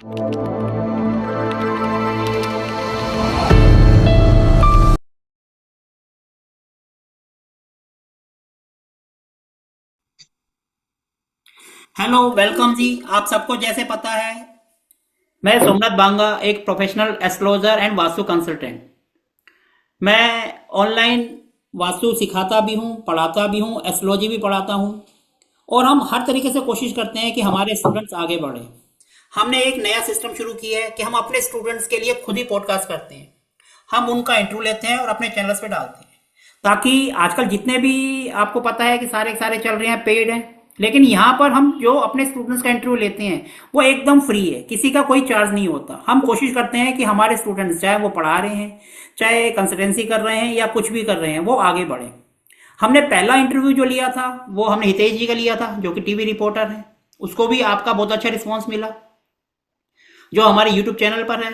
Hello, welcome जी। आप सबको जैसे पता है, मैं सोमनाथ बांगा एक professional astrologer and vastu consultant. मैं ऑनलाइन वास्तु सिखाता भी हूँ, पढ़ाता भी हूँ, एस्ट्रोलॉजी भी पढ़ाता हूँ। और हम हर तरीके से कोशिश करते हैं कि हमारे स्टूडेंट्स आगे बढ़े। हमने एक नया सिस्टम शुरू किया है कि हम अपने स्टूडेंट्स के लिए खुद ही पॉडकास्ट करते हैं। हम उनका इंटरव्यू लेते हैं और अपने चैनल्स पे डालते हैं, ताकि आजकल जितने भी आपको पता है कि सारे के सारे चल रहे हैं पेड हैं। लेकिन यहाँ पर हम जो अपने स्टूडेंट्स का इंटरव्यू लेते हैं वो एकदम फ्री है, किसी का कोई चार्ज नहीं होता। हम कोशिश करते हैं कि हमारे स्टूडेंट्स, चाहे वो पढ़ा रहे हैं, चाहे कंसल्टेंसी कर रहे हैं या कुछ भी कर रहे हैं, वो आगे बढ़े। हमने पहला इंटरव्यू जो लिया था वो हमने हितेश जी का लिया था, जो कि टीवी रिपोर्टर है। उसको भी आपका बहुत अच्छा रिस्पॉन्स मिला, जो हमारे यूट्यूब चैनल पर है,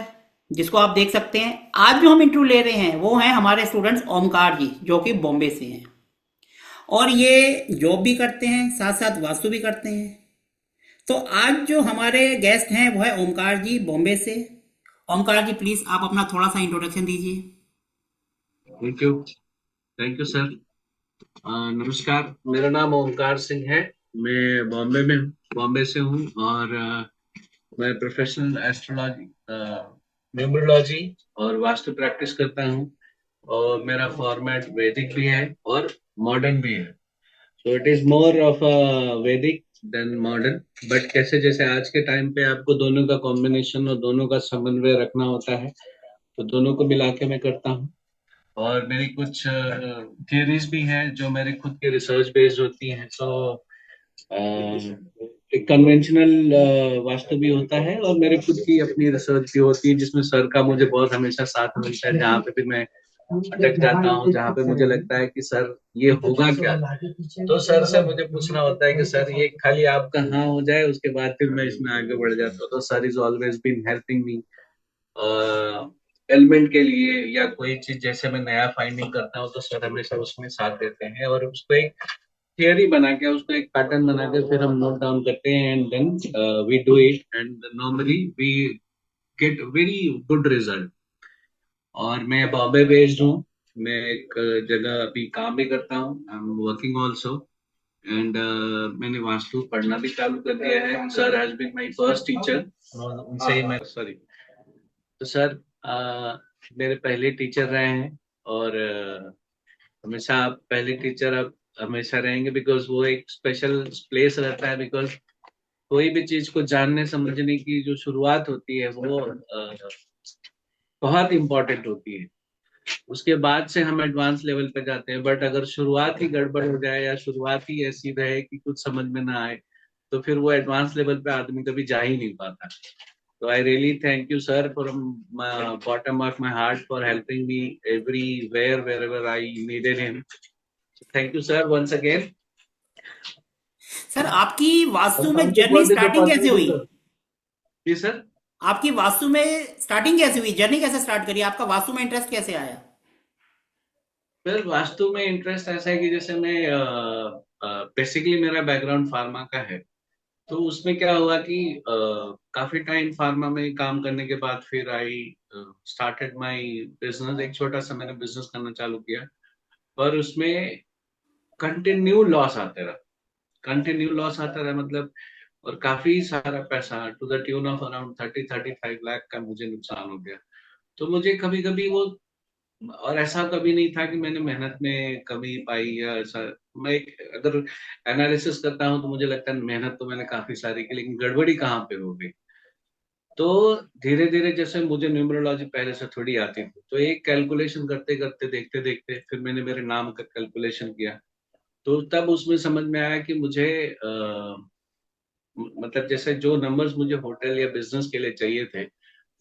जिसको आप देख सकते हैं। आज जो हम इंटरव्यू ले रहे हैं वो हैं हमारे स्टूडेंट्स ओमकार जी, जो कि बॉम्बे से हैं। और ये जॉब भी करते हैं, साथ साथ वास्तु भी करते हैं। तो आज जो हमारे गेस्ट हैं वो है ओमकार जी, बॉम्बे से। ओमकार जी, प्लीज आप अपना थोड़ा सा इंट्रोडक्शन दीजिए। Thank you. Thank you sir. नमस्कार, मेरा नाम ओमकार सिंह है। मैं बॉम्बे से हूँ और मैं प्रोफेशनल एस्ट्रोलॉजी, न्यूमरोलॉजी और वास्तु प्रैक्टिस करता हूँ। और मेरा फॉर्मेट वैदिक भी है और मॉडर्न भी है। So it is more of वैदिक देन मॉडर्न। बट कैसे, जैसे आज के टाइम पे आपको दोनों का कॉम्बिनेशन और दोनों का समन्वय रखना होता है, तो दोनों को मिला के मैं करता हूँ। और मेरी कुछ थियरीज भी हैं जो मेरे खुद के रिसर्च बेस्ड होती हैं। सो एक कन्वेंशनल वास्तु भी होता है और मेरे खुद की अपनी रिसर्च भी होती है, जिसमें सर का मुझे बहुत हमेशा साथ मिलता है। जहाँ पे भी मैं अटक जाता हूँ, जहाँ पे मुझे लगता है कि सर ये होगा क्या, तो सर से मुझे पूछना होता है कि सर ये खाली आपका हाँ हो जाए, उसके बाद फिर मैं इसमें आगे बढ़ जाता हूँ। तो sir is always been helping me element के लिए, या कोई चीज जैसे मैं नया फाइंडिंग करता हूँ तो सर हमेशा उसमें साथ देते हैं। और उसको एक थियरी बना के, उसको एक पैटर्न बना के फिर हम नोट डाउन करते हैं, and then we do it and normally we get very good result. और मैं बॉम्बे बेस्ड हूँ। मैं एक जगह अभी काम भी करता हूँ, I am working also. And मैंने वास्तु पढ़ना भी चालू कर दिया है। Sir has been my first teacher. उनसे ही मैं, सॉरी, तो सर मेरे पहले टीचर रहे हैं। और हमेशा आप पहले टीचर अब हमेशा रहेंगे, बिकॉज वो एक स्पेशल प्लेस रहता है। बिकॉज कोई भी चीज को जानने समझने की जो शुरुआत होती है वो बहुत इंपॉर्टेंट होती है। उसके बाद से हम एडवांस लेवल पे जाते हैं। बट अगर शुरुआत ही गड़बड़ हो जाए या शुरुआत ही ऐसी रहे कि कुछ समझ में ना आए, तो फिर वो एडवांस लेवल पे आदमी कभी जा ही नहीं पाता। So I really thank you, sir, from bottom of my heart for helping me everywhere, wherever I needed him. So thank you, sir, once again. Sir, आपकी वास्तु में Something journey what is the starting कैसे opportunity, हुई? sir? जी sir. आपकी वास्तु में starting कैसे हुई, journey कैसे start करी, आपका वास्तु में इंटरेस्ट कैसे आया? सर वास्तु में इंटरेस्ट ऐसा है कि जैसे मैं बेसिकली मेरा बैकग्राउंड फार्मा का है। तो उसमें क्या हुआ कि काफी टाइम फार्मा में काम करने के बाद फिर आई स्टार्टेड माय बिजनेस। एक छोटा सा मैंने बिजनेस करना चालू किया, पर उसमें कंटिन्यू लॉस आते रहा। कंटिन्यू लॉस आता रहा मतलब, और काफी सारा पैसा to the tune of around 30-35 lakh का मुझे नुकसान हो गया। तो मुझे कभी कभी वो, और ऐसा कभी नहीं था कि मैंने मेहनत में कमी पाई या ऐसा। मैं एक अगर एनालिसिस करता हूँ तो मुझे लगता है मेहनत तो मैंने काफी सारी की, लेकिन गड़बड़ी कहाँ पे हो गई। तो धीरे धीरे, जैसे मुझे न्यूमरोलॉजी पहले से थोड़ी आती थी, तो एक कैलकुलेशन करते करते, देखते देखते फिर मैंने मेरे नाम का कैलकुलेशन किया। तो तब उसमें समझ में आया कि मुझे मतलब जैसे जो नंबर्स मुझे होटल या बिजनेस के लिए चाहिए थे,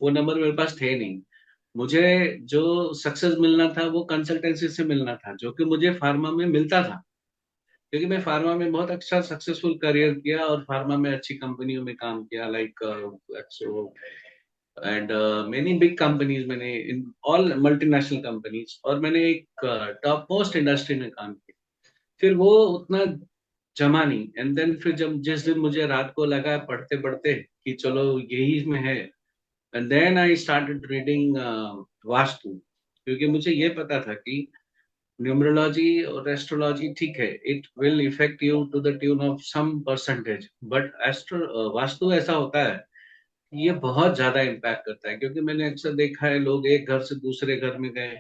वो नंबर मेरे पास थे नहीं। मुझे जो सक्सेस मिलना था वो कंसल्टेंसी से मिलना था, जो कि मुझे फार्मा में मिलता था। क्योंकि मैं फार्मा में बहुत अच्छा सक्सेसफुल करियर किया और फार्मा में अच्छी कंपनियों में काम किया, like and many big companies, मैंने इन ऑल मल्टीनेशनल कंपनीज, और मैंने एक टॉप मोस्ट इंडस्ट्री में काम किया। फिर वो उतना जमा नहीं। एंड देन फिर जब जिस दिन मुझे रात को लगा पढ़ते पढ़ते कि चलो यही में है, and then I started reading vastu. क्योंकि मुझे ये पता था कि न्यूमरोलॉजी और एस्ट्रोलॉजी ठीक है, it will effect you to the tune of some percentage, but astro vastu ऐसा होता है कि ये बहुत ज्यादा इम्पैक्ट करता है। क्योंकि मैंने अक्सर देखा है लोग एक घर से दूसरे घर में गए,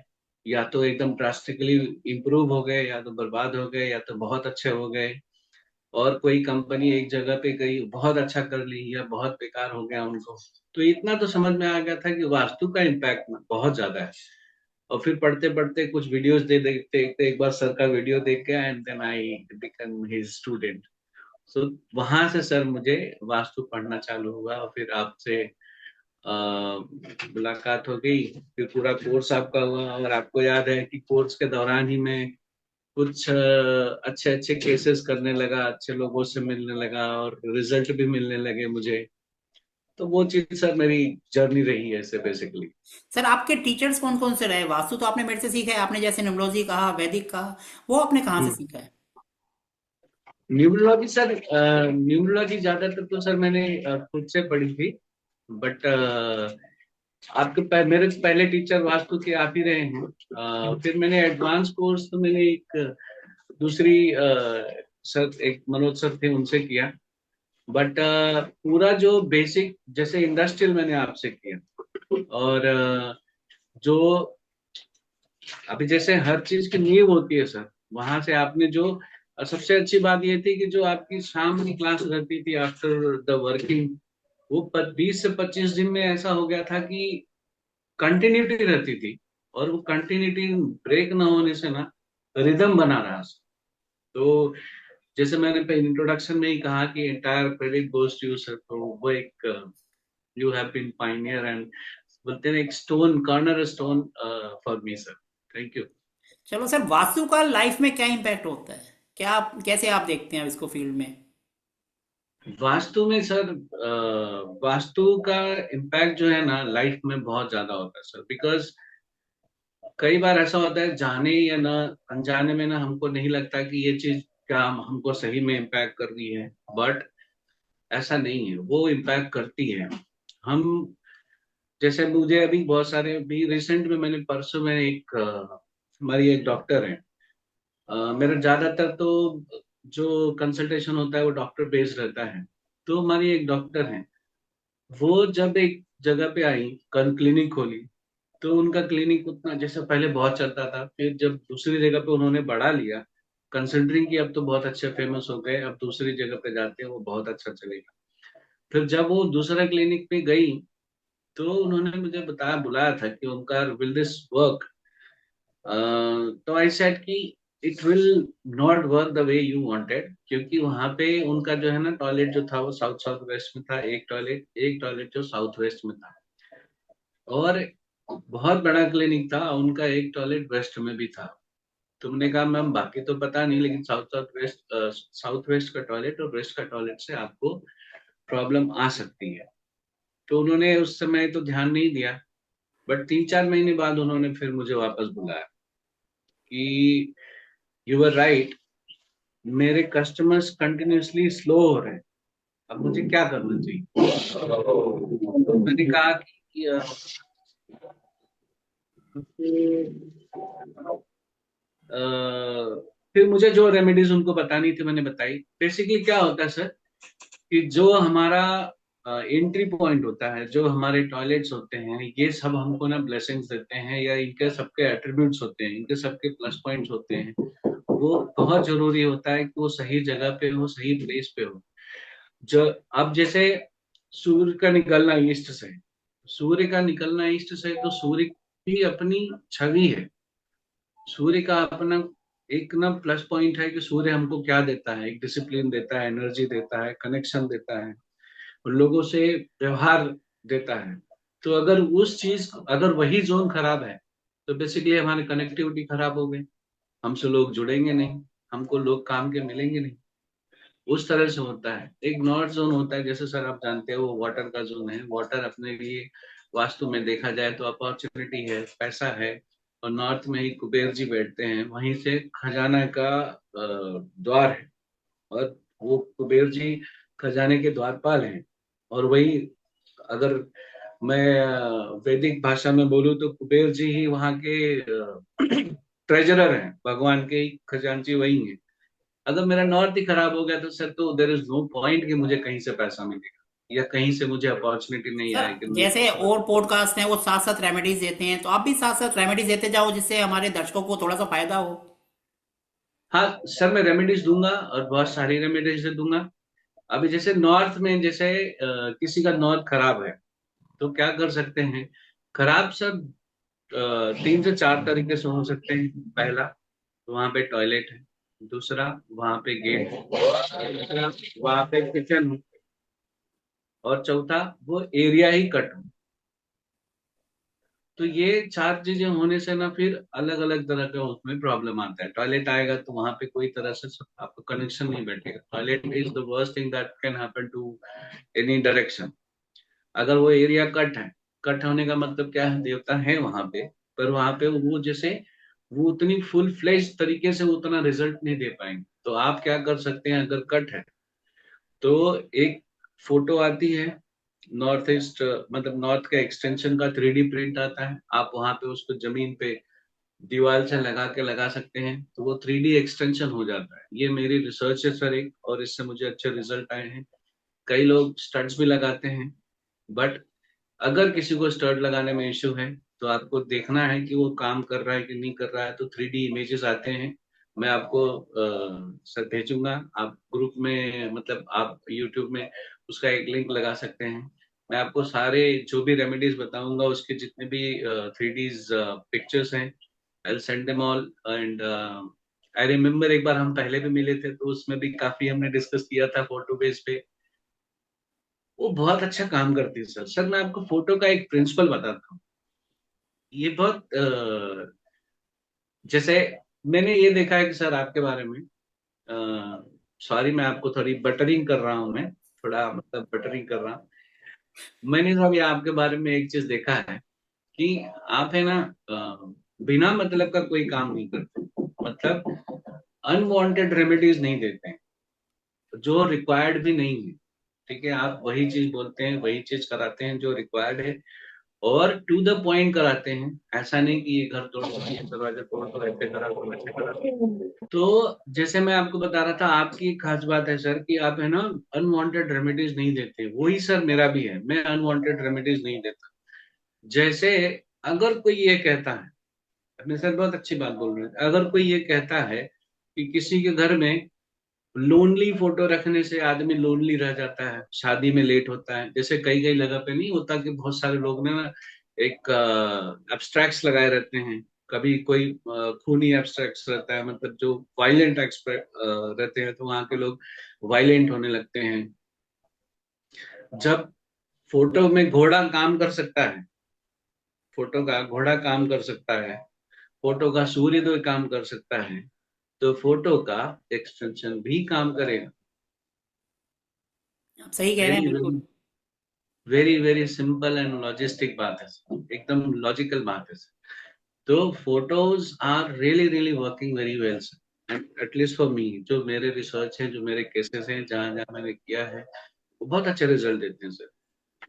या तो एकदम ड्रास्टिकली इम्प्रूव हो गए, या तो बर्बाद हो गए, या तो बहुत अच्छे हो गए। और कोई कंपनी एक जगह पे गई, बहुत अच्छा कर ली, या बहुत बेकार हो गया उनको। तो इतना तो समझ में आ गया था कि वास्तु का इम्पैक्ट बहुत ज्यादा है। और फिर पढ़ते पढ़ते कुछ वीडियोस दे देखते देखते एक बार सर का वीडियो देख के, and then I become his student. So वहां से सर मुझे वास्तु पढ़ना चालू हुआ, और फिर आपसे मुलाकात हो गई। फिर पूरा कोर्स आपका हुआ, और आपको याद है कि कोर्स के दौरान ही मैं कुछ अच्छे अच्छे केसेस करने लगा, अच्छे लोगों से मिलने लगा, और रिजल्ट भी मिलने लगे मुझे। तो वो चीज सर मेरी जर्नी रही है ऐसे बेसिकली। सर आपके टीचर्स कौन कौन से रहे? वास्तु तो आपने मेरे से सीखा है, आपने जैसे न्यूमरोलॉजी कहा, वैदिक कहा, वो आपने कहाँ से सीखा है? न्यूमरोलॉजी सर, न्यूमरोलॉजी ज्यादातर तो सर मैंने खुद से पढ़ी थी। बट आपके मेरे पहले टीचर वास्तु के आप ही रहे हैं। फिर मैंने एडवांस कोर्स तो मैंने एक दूसरी सर, एक मनोज सर थे, उनसे किया। बट पूरा जो बेसिक जैसे इंडस्ट्रियल मैंने आपसे किया। और जो अभी जैसे हर चीज की नींव होती है सर, वहां से आपने जो सबसे अच्छी बात ये थी कि जो आपकी शाम की क्लास रहती थी आफ्टर द वर्किंग, वो 20 से 25 दिन में ऐसा हो गया था कि कंटिन्यूटी रहती थी। और वो कंटिन्यूटी ब्रेक ना होने से ना रिदम बना रहा। तो जैसे मैंने इंट्रोडक्शन में ही कहा कि entire credit goes to you sir. तो वो एक you have been pioneer and बोलते हैं एक stone, corner stone for me sir. Thank you. चलो सर, वास्तु का लाइफ में क्या इम्पैक्ट होता है? क्या आप, कैसे आप देखते हैं अब इसको फील्ड में? वास्तु में सर, वास्तु का इम्पैक्ट जो है ना लाइफ में बहुत ज्यादा होता है सर। बिकॉज कई बार ऐसा होता है जाने या ना अनजाने में ना हमको नहीं लगता कि ये चीज क्या हमको सही में इम्पैक्ट कर रही है। बट ऐसा नहीं है, वो इम्पैक्ट करती है। हम जैसे मुझे अभी बहुत सारे, अभी रिसेंट में मैंने परसों में एक हमारी एक डॉक्टर है, मेरा ज्यादातर तो जो कंसल्टेशन होता है वो डॉक्टर बेस्ड रहता है। तो हमारी एक डॉक्टर है, वो जब एक जगह पे आई, कल क्लिनिक खोली। तो उनका क्लिनिक उतना जैसे पहले बहुत चलता था, फिर जब दूसरी जगह पे उन्होंने बढ़ा लिया, कंसिडरिंग कि अब तो बहुत अच्छे फेमस हो गए, अब दूसरी जगह पे जाते हैं वो बहुत अच्छा चलेगा। फिर जब वो दूसरा क्लिनिक पे गई, तो उन्होंने मुझे बताया, बुलाया था कि ओमकार विल दिस वर्क। तो आई सेड कि it will not work the way you wanted. क्योंकि वहां पे उनका जो है ना टॉयलेट जो था वो साउथ साउथ वेस्ट में था, एक टॉयलेट जो साउथ वेस्ट में था। और बहुत बड़ा क्लिनिक था उनका, एक टॉयलेट वेस्ट में भी था। तुमने कहा मैम बाकी तो पता नहीं, लेकिन साउथ वेस्ट का टॉयलेट और वेस्ट का टॉयलेट से आपको प्रॉब्लम आ सकती है। तो उन्होंने उस समय तो ध्यान नहीं दिया। बट 3-4 महीने बाद उन्होंने फिर मुझे वापस बुलाया कि यू आर राइट, मेरे कस्टमर्स कंटिन्यूअसली स्लो हो रहे हैं, अब मुझे क्या करना चाहिए। तो मैंने कहा कि अ, फिर मुझे जो रेमेडीज उनको बतानी थी मैंने बताई। बेसिकली क्या होता है सर कि जो हमारा एंट्री पॉइंट होता है, जो हमारे टॉयलेट्स होते हैं, ये सब हमको ना ब्लेसिंग्स देते हैं, या इनके सबके एट्रीब्यूट्स होते हैं, इनके सबके प्लस पॉइंट्स होते हैं। वो बहुत जरूरी होता है कि वो सही जगह पे हो, सही प्लेस पे हो। जो अब जैसे सूर्य का निकलना ईस्ट से, सूर्य का निकलना ईस्ट से, तो सूर्य की अपनी छवि है। सूर्य का अपना एक ना प्लस पॉइंट है कि सूर्य हमको क्या देता है, एक डिसिप्लिन देता है, एनर्जी देता है, कनेक्शन देता है, और लोगों से व्यवहार देता है। तो अगर उस चीज, अगर वही जोन खराब है, तो बेसिकली हमारी कनेक्टिविटी खराब हो गई, हमसे लोग जुड़ेंगे नहीं, हमको लोग काम के मिलेंगे नहीं। उस तरह से होता है। एक नॉर्थ जोन होता है, जैसे सर आप जानते हो, वो वाटर का जोन है। वाटर अपने लिए वास्तु में देखा जाए तो अपॉर्चुनिटी है, पैसा है। और नॉर्थ में ही कुबेर जी बैठते हैं, वहीं से खजाना का द्वार है। और वो कुबेर जी खजाने के द्वारपाल हैं। और वही, अगर मैं वैदिक भाषा में बोलूँ तो कुबेर जी ही वहाँ के ट्रेजरर हैं, भगवान के ही खजांची वही हैं। अगर मेरा नॉर्थ ही खराब हो गया तो सर, तो देर इज नो पॉइंट कि मुझे कहीं से पैसा मिलेगा या कहीं से मुझे अपॉर्चुनिटी नहीं सर आएगी, मुझे जैसे पैसा। और पॉडकास्ट हैं वो साथ साथ रेमेडीज देते हैं, तो आप भी साथ साथ रेमेडीज देते जाओ जिससे हमारे दर्शकों को थोड़ा सा फायदा हो। हाँ सर, मैं रेमेडीज दूंगा और बहुत सारी रेमेडीज दूंगा। अभी जैसे नॉर्थ में, जैसे किसी का नॉर्थ खराब है तो क्या कर सकते हैं। खराब सब 3 से 4 तरीके से हो सकते हैं। पहला, वहां पे टॉयलेट है। दूसरा, वहां पे गेट है। तीसरा, वहां पे किचन है। और चौथा, वो एरिया ही कट हो। तो ये 4 चीजें होने से ना फिर अलग अलग तरह का उसमें प्रॉब्लम आता है। टॉयलेट आएगा तो वहां पे कोई तरह से आपको कनेक्शन नहीं बैठेगा। Toilet is the worst thing that can happen to any direction. अगर वो एरिया कट है, कट होने का मतलब क्या है, देवता है वहां पे, पर वहां पे वो जैसे वो उतनी फुल फ्लेश तरीके से उतना रिजल्ट नहीं दे पाएंगे। तो आप क्या कर सकते हैं, अगर कट है तो एक फोटो आती है नॉर्थ ईस्ट, मतलब नॉर्थ के एक्सटेंशन का 3D प्रिंट आता है। आप वहां पे उसको जमीन पे दीवार से लगा के लगा सकते हैं, तो वो 3D एक्सटेंशन हो जाता है। ये मेरी रिसर्च है सर एक, और इससे मुझे अच्छे रिजल्ट आए हैं। कई लोग स्टड्स भी लगाते हैं, बट अगर किसी को स्टड लगाने में इश्यू है तो आपको देखना है कि वो काम कर रहा है कि नहीं कर रहा है। तो 3D इमेजेस आते हैं, मैं आपको सर भेजूंगा। आप ग्रुप में, मतलब आप यूट्यूब में उसका एक लिंक लगा सकते हैं। मैं आपको सारे जो भी रेमेडीज बताऊंगा उसके जितने भी 3D पिक्चर्स हैं, I send them all. And I remember एक बार हम पहले भी मिले थे तो उसमें भी काफी हमने डिस्कस किया था फोटो बेस पे। वो बहुत अच्छा काम करती है सर। सर मैं आपको फोटो का एक प्रिंसिपल बताता हूँ। ये बहुत जैसे मैंने ये देखा है कि सर आपके बारे में, सॉरी मैं आपको थोड़ी बटरिंग कर रहा हूँ, मैं थोड़ा मतलब बटरिंग कर रहा हूँ। मैंने सब ये आपके बारे में एक चीज देखा है कि आप है ना, बिना मतलब का कोई काम नहीं करते। मतलब अनवांटेड रेमेडीज नहीं देते हैं, जो रिक्वायर्ड भी नहीं है। ठीक है, आप वही चीज बोलते हैं, वही चीज कराते हैं जो रिक्वायर्ड है, और टू द पॉइंट कराते हैं। ऐसा नहीं कि ये घर तोड़ दो, ये दरवाजा तोड़ दो, ऐसे करा दो, वैसे करा दो। तो जैसे मैं आपको बता रहा था, आपकी एक खास बात है सर कि आप है ना अनवांटेड रेमेडीज नहीं देते। वही सर मेरा भी है, मैं अनवांटेड रेमेडीज नहीं देता। जैसे अगर कोई ये कहता है, अपने सर बहुत अच्छी बात बोल रहे हैं, अगर कोई ये कहता है कि किसी के घर में लोनली फोटो रखने से आदमी लोनली रह जाता है, शादी में लेट होता है। जैसे कई कई जगह पे नहीं होता कि बहुत सारे लोग ने ना एक एब्स्ट्रैक्ट्स लगाए रहते हैं। कभी कोई खूनी एब्स्ट्रैक्ट्स रहता है, मतलब जो वायलेंट रहते हैं, तो वहां के लोग वायलेंट होने लगते हैं। जब फोटो में घोड़ा काम कर सकता है, फोटो का घोड़ा काम कर सकता है, फोटो का सूर्योदय काम कर सकता है, तो फोटो का एक्सटेंशन भी काम करेगा। आप सही कह रहे हैं वेरी बिल्कुल। Very very simple and logistic बात है, एकदम लॉजिकल बात है। तो photos are really really working very well, at least for me. जो मेरे रिसर्च है, जो मेरे केसेस हैं, जहां जहां मैंने किया है, वो बहुत अच्छे रिजल्ट देते हैं सर।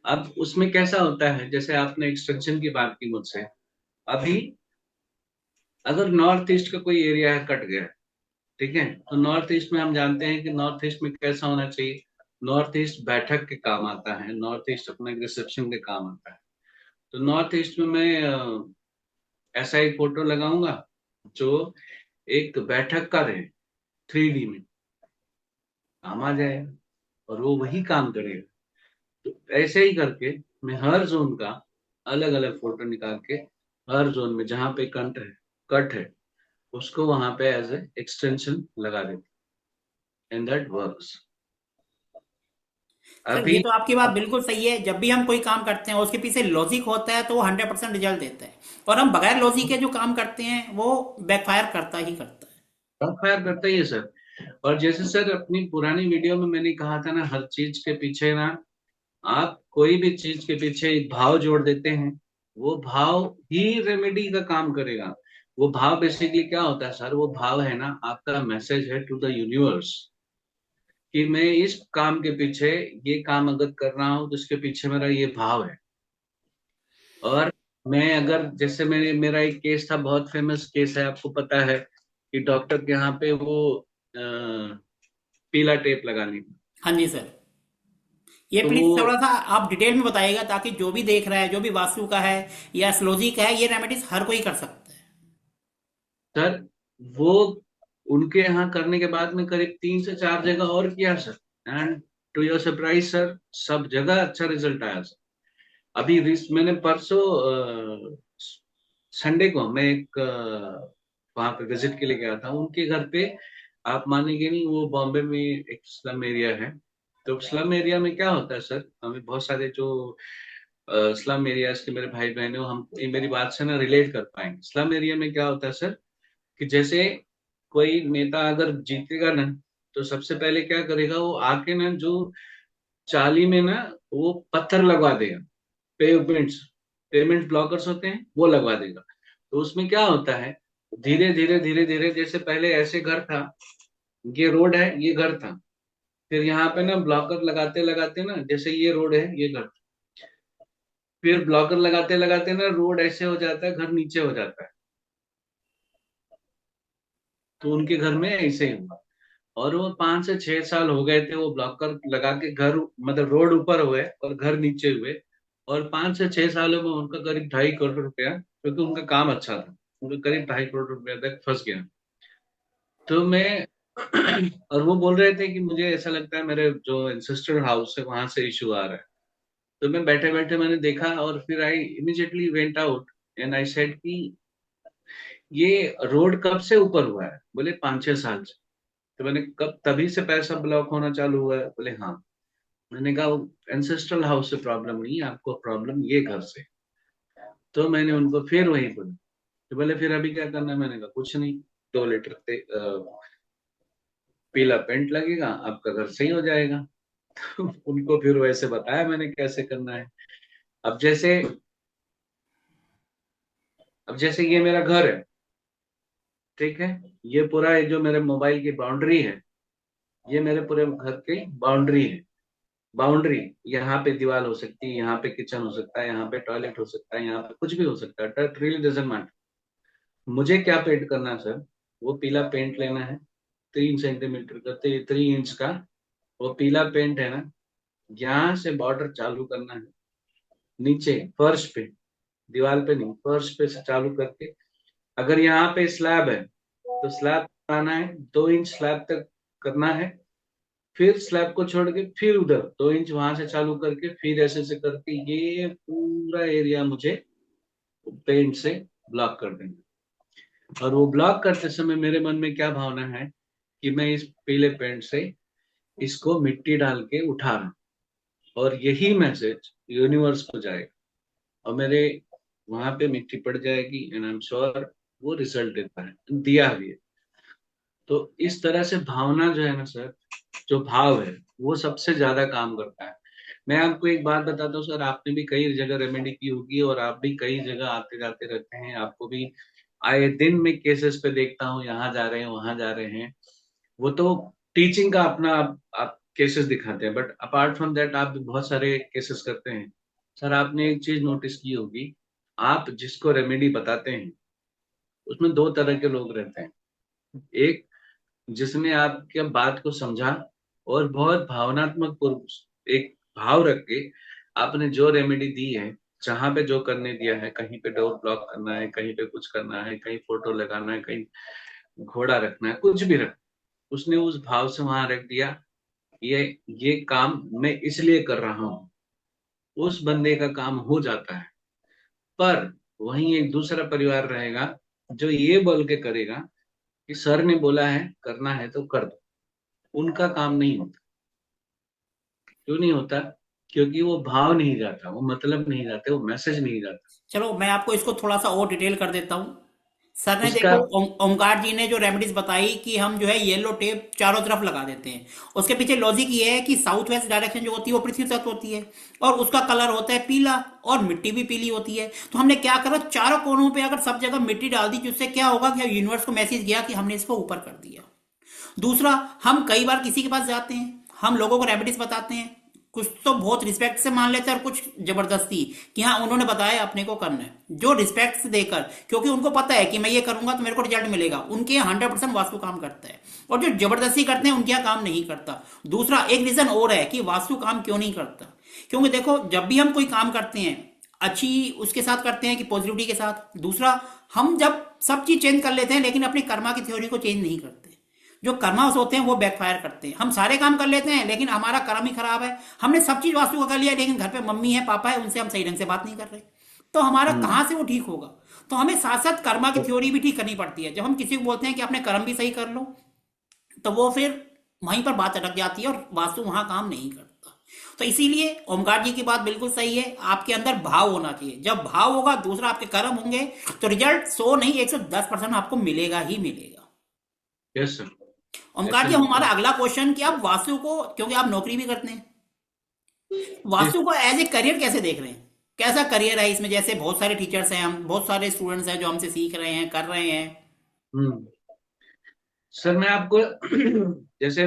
अब उसमें कैसा होता है, जैसे आपने एक्सटेंशन की बात की मुझसे, अभी अगर नॉर्थ ईस्ट का कोई एरिया है कट गया, ठीक है, तो नॉर्थ ईस्ट में हम जानते हैं कि नॉर्थ ईस्ट में कैसा होना चाहिए। नॉर्थ ईस्ट बैठक के काम आता है, नॉर्थ ईस्ट अपने रिसेप्शन के काम आता है। तो नॉर्थ ईस्ट में मैं ऐसा एक फोटो लगाऊंगा जो एक बैठक का रहे, 3D में काम आ जाएगा, और वो वही काम करेगा। तो ऐसे ही करके मैं हर जोन का अलग अलग फोटो निकाल के, हर जोन में जहां पे कट है उसको वहां पे एज ए एक्सटेंशन लगा देते, एंड दैट वर्क्स। सर ये अभी तो आपकी बात बिल्कुल सही है, जब भी हम कोई काम करते हैं उसके पीछे लॉजिक होता है तो वो 100% रिजल्ट देता है, और हम बगैर लॉजिक के जो काम करते हैं वो बैकफायर करता ही करता है। फायर करता ही है सर। और जैसे सर अपनी पुरानी वीडियो में मैंने कहा था ना, हर चीज के पीछे ना, आप कोई भी चीज के पीछे एक भाव जोड़ देते हैं, वो भाव ही रेमेडी का काम करेगा। वो भाव बेसिकली क्या होता है सर, वो भाव है ना आपका मैसेज है टू द यूनिवर्स। कि मैं इस काम के पीछे, ये काम अगर कर रहा हूँ तो इसके पीछे मेरा ये भाव है। और मैं अगर जैसे मेरा एक केस था, बहुत फेमस केस है, आपको पता है कि डॉक्टर के यहाँ पे वो पीला टेप लगानी थी। हाँ जी सर, ये तो प्लीज थोड़ा वो सा आप डिटेल में बताइएगा ताकि जो भी देख रहा है, जो भी वास्तु का है या एस्ट्रोलॉजी का है, ये रेमेडीज हर कोई कर सकता है। सर, वो उनके यहाँ करने के बाद में करीब 3 से 4 जगह और किया sir. And to your surprise sir, सब जगह अच्छा रिजल्ट आया सर। अभी मैंने परसों संडे को मैं एक वहां पे विजिट के लिए गया था उनके घर पे। आप मानेंगे नहीं, वो बॉम्बे में एक स्लम एरिया है। तो स्लम एरिया में क्या होता है सर, हमें बहुत सारे जो स्लम एरियाज के मेरे भाई बहन हैं, हम ये मेरी बात से ना रिलेट कर पाएंगे। स्लम एरिया में क्या होता है सर, कि जैसे कोई नेता अगर जीतेगा ना, तो सबसे पहले क्या करेगा, वो आके ना जो चाली में ना वो पत्थर लगवा देगा। पेमेंट्स पेमेंट ब्लॉकर्स होते हैं, वो लगवा देगा। तो उसमें क्या होता है, धीरे धीरे धीरे धीरे, जैसे पहले ऐसे घर था, ये रोड है, ये घर था। फिर यहाँ पे ना ब्लॉकर लगाते लगाते ना, जैसे ये रोड है, ये घर था। फिर ब्लॉकर लगाते लगाते ना रोड ऐसे हो जाता है, घर नीचे हो जाता है। तो उनके घर में ऐसे ही हुआ। और वो 5 से 6 साल हो गए थे वो ब्लॉकर लगा के, घर मतलब रोड ऊपर हुए और घर नीचे हुए। और 5 से 6 सालों में उनका करीब 2.5 करोड़ रुपया, क्योंकि उनका काम अच्छा था, उनका करीब 2.5 करोड़ रुपया तक फंस गया। तो मैं और वो बोल रहे थे कि मुझे ऐसा लगता है मेरे जो एंसेस्टर हाउस है वहां से इशू आ रहा है। तो मैं बैठे बैठे मैंने देखा, और फिर I immediately went out and I said कि ये रोड कब से ऊपर हुआ है? बोले 5 6 साल से। तो मैंने कब, तभी से पैसा ब्लॉक होना चालू हुआ है? बोले हाँ। मैंने कहा एंसेस्ट्रल हाउस से प्रॉब्लम नहीं है, आपको प्रॉब्लम ये घर से। तो मैंने उनको फिर वही बोला। तो बोले फिर अभी क्या करना है? मैंने कहा कुछ नहीं, 2 लीटर पीला पेंट लगेगा, आपका घर सही हो जाएगा। उनको फिर वैसे बताया मैंने कैसे करना है। अब जैसे अब जैसे ये मेरा घर है, ठीक है, ये पूरा ये जो मेरे मोबाइल की बाउंड्री है, ये मेरे पूरे घर की बाउंड्री है। बाउंड्री, यहाँ पे दीवार हो सकती है, यहाँ पे किचन हो सकता है, यहाँ पे टॉयलेट हो सकता है, यहाँ पे कुछ भी हो सकता है, दैट रियली डजंट मैटर। मुझे क्या पेंट करना है सर, वो पीला पेंट लेना है, 3 सेंटीमीटर का, 3 इंच का। वो पीला पेंट है ना, यहाँ से बॉर्डर चालू करना है, नीचे फर्श पे, दीवार पे नहीं, फर्श पे से चालू करके, अगर यहाँ पे स्लैब है तो स्लैब आना है, 2 इंच स्लैब तक करना है। फिर स्लैब को छोड़ के फिर उधर 2 इंच वहां से चालू करके, फिर ऐसे से करके ये पूरा एरिया मुझे पेंट से ब्लॉक कर देंगे। और वो ब्लॉक करते समय मेरे मन में क्या भावना है, कि मैं इस पीले पेंट से इसको मिट्टी डाल के उठा रहा हूं, और यही मैसेज यूनिवर्स को जाएगा, और मेरे वहां पे मिट्टी पड़ जाएगी, एंड आई एम श्योर वो रिजल्ट देता है, दिया भी है। तो इस तरह से भावना जो है ना सर, जो भाव है, वो सबसे ज्यादा काम करता है। मैं आपको एक बात बताता हूँ सर, आपने भी कई जगह रेमेडी की होगी, और आप भी कई जगह आते जाते रहते हैं, आपको भी आए दिन में केसेस पे देखता हूँ, यहाँ जा रहे हैं वहां जा रहे हैं। वो तो टीचिंग का अपना आप केसेस दिखाते हैं, बट अपार्ट फ्रॉम दैट आप भी बहुत सारे केसेस करते हैं। सर, आपने एक चीज नोटिस की होगी, आप जिसको रेमेडी बताते हैं उसमें 2 तरह के लोग रहते हैं। एक, जिसने आपके बात को समझा और बहुत भावनात्मक पूर्व एक भाव रख के आपने जो रेमेडी दी है, जहां पे जो करने दिया है, कहीं पे डोर ब्लॉक करना है, कहीं पे कुछ करना है, कहीं फोटो लगाना है, कहीं घोड़ा रखना है, कुछ भी रख, उसने उस भाव से वहां रख दिया। ये ये काम मैं इसलिए कर रहा हूँ, उस बंदे का काम हो जाता है। पर वहीं एक दूसरा परिवार रहेगा जो ये बोल के करेगा कि सर ने बोला है करना है तो कर दो, उनका काम नहीं होता। क्यों नहीं होता? क्योंकि वो भाव नहीं जाता, वो मतलब नहीं जाते, वो मैसेज नहीं जाता। चलो मैं आपको इसको थोड़ा सा और डिटेल कर देता हूँ। सर ने उसका देखो, ओमकार जी ने जो रेमेडीज बताई कि हम जो है येलो टेप चारों तरफ लगा देते हैं, उसके पीछे लॉजिक ये है कि साउथ वेस्ट डायरेक्शन जो होती है वो पृथ्वी तत्व होती है, और उसका कलर होता है पीला, और मिट्टी भी पीली होती है। तो हमने क्या करा, चारों कोनों पे अगर सब जगह मिट्टी डाल दी, जिससे क्या होगा कि यूनिवर्स को मैसेज गया कि हमने इसको ऊपर कर दिया। दूसरा, हम कई बार किसी के पास जाते हैं, हम लोगों को रेमेडीज बताते हैं, कुछ तो बहुत रिस्पेक्ट से मान लेते हैं और कुछ जबरदस्ती कि हाँ उन्होंने बताया अपने को करना है, जो रिस्पेक्ट से देकर, क्योंकि उनको पता है कि मैं ये करूंगा तो मेरे को रिजल्ट मिलेगा, उनके यहाँ 100% वास्तु काम करता है। और जो जबरदस्ती करते हैं उनके यहाँ काम नहीं करता। दूसरा एक रीजन और है कि वास्तु काम क्यों नहीं करता, क्योंकि देखो जब भी हम कोई काम करते हैं अच्छी उसके साथ करते हैं कि पॉजिटिविटी के साथ। दूसरा, हम जब सब चीज चेंज कर लेते हैं लेकिन अपनी कर्मा की थ्योरी को चेंज नहीं करते। जो कर्मास होते हैं वो बैकफायर करते हैं। हम सारे काम कर लेते हैं लेकिन हमारा कर्म ही खराब है। हमने सब चीज वास्तु का कर लिया लेकिन घर पे मम्मी है पापा है उनसे हम सही ढंग से बात नहीं कर रहे, तो हमारा हम्म। कहाँ से वो ठीक होगा। तो हमें साथ साथ कर्मा की तो थ्योरी भी ठीक करनी पड़ती है। जब हम किसी को बोलते हैं कि अपने कर्म भी सही कर लो, तो वो फिर वहीं पर बात अटक जाती है और वास्तु वहां काम नहीं करता। तो इसीलिए ओमकार जी की बात बिल्कुल सही है, आपके अंदर भाव होना चाहिए। जब भाव होगा, दूसरा आपके कर्म होंगे, तो रिजल्ट 100 नहीं 110% आपको मिलेगा ही मिलेगा। यस सर, ओमकार ऐसे जी, मिलता हमारा है। अगला क्वेश्चन कि आप वास्तु को, क्योंकि आप नौकरी भी करते हैं, जी। वास्तु को एज ए करियर कैसे देख रहे हैं? कैसा करियर है इसमें? जैसे बहुत सारे टीचर्स हैं, हम बहुत सारे स्टूडेंट्स हैं जो हमसे सीख रहे हैं, कर रहे हैं। हम्म। सर मैं आपको जैसे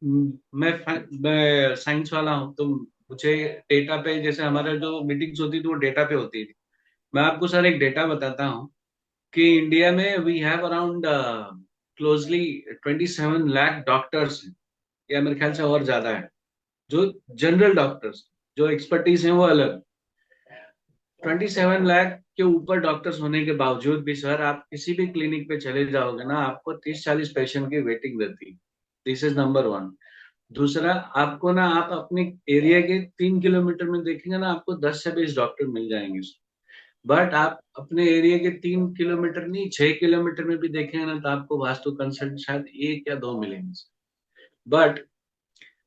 मैं साइंस वाला हूँ, तो मुझे डेटा पे, जैसे हमारा जो मीटिंग्स होती थी वो डेटा पे होती थी। मैं आपको सर एक डेटा बताता हूँ कि इंडिया में we have around closely 27 lakh doctors हैं, या मेरे ख्याल से और ज्यादा है, जो जनरल डॉक्टर्स, जो एक्सपर्टीज हैं वो अलग। 27 लाख के ऊपर डॉक्टर्स होने के बावजूद भी सर, आप किसी भी क्लिनिक पे चले जाओगे ना, आपको 30-40 पेशेंट की वेटिंग रहती है। This is number one. दूसरा, आपको ना, आप अपने एरिया के 3 किलोमीटर में देखेंगे ना, आपको 10 से 20 डॉक्टर मिल जाएंगे। बट आप अपने एरिया के 3 किलोमीटर नहीं, 6 किलोमीटर में भी देखेंगे ना, तो आपको वास्तु कंसल्ट शायद एक या दो मिलेंगे। बट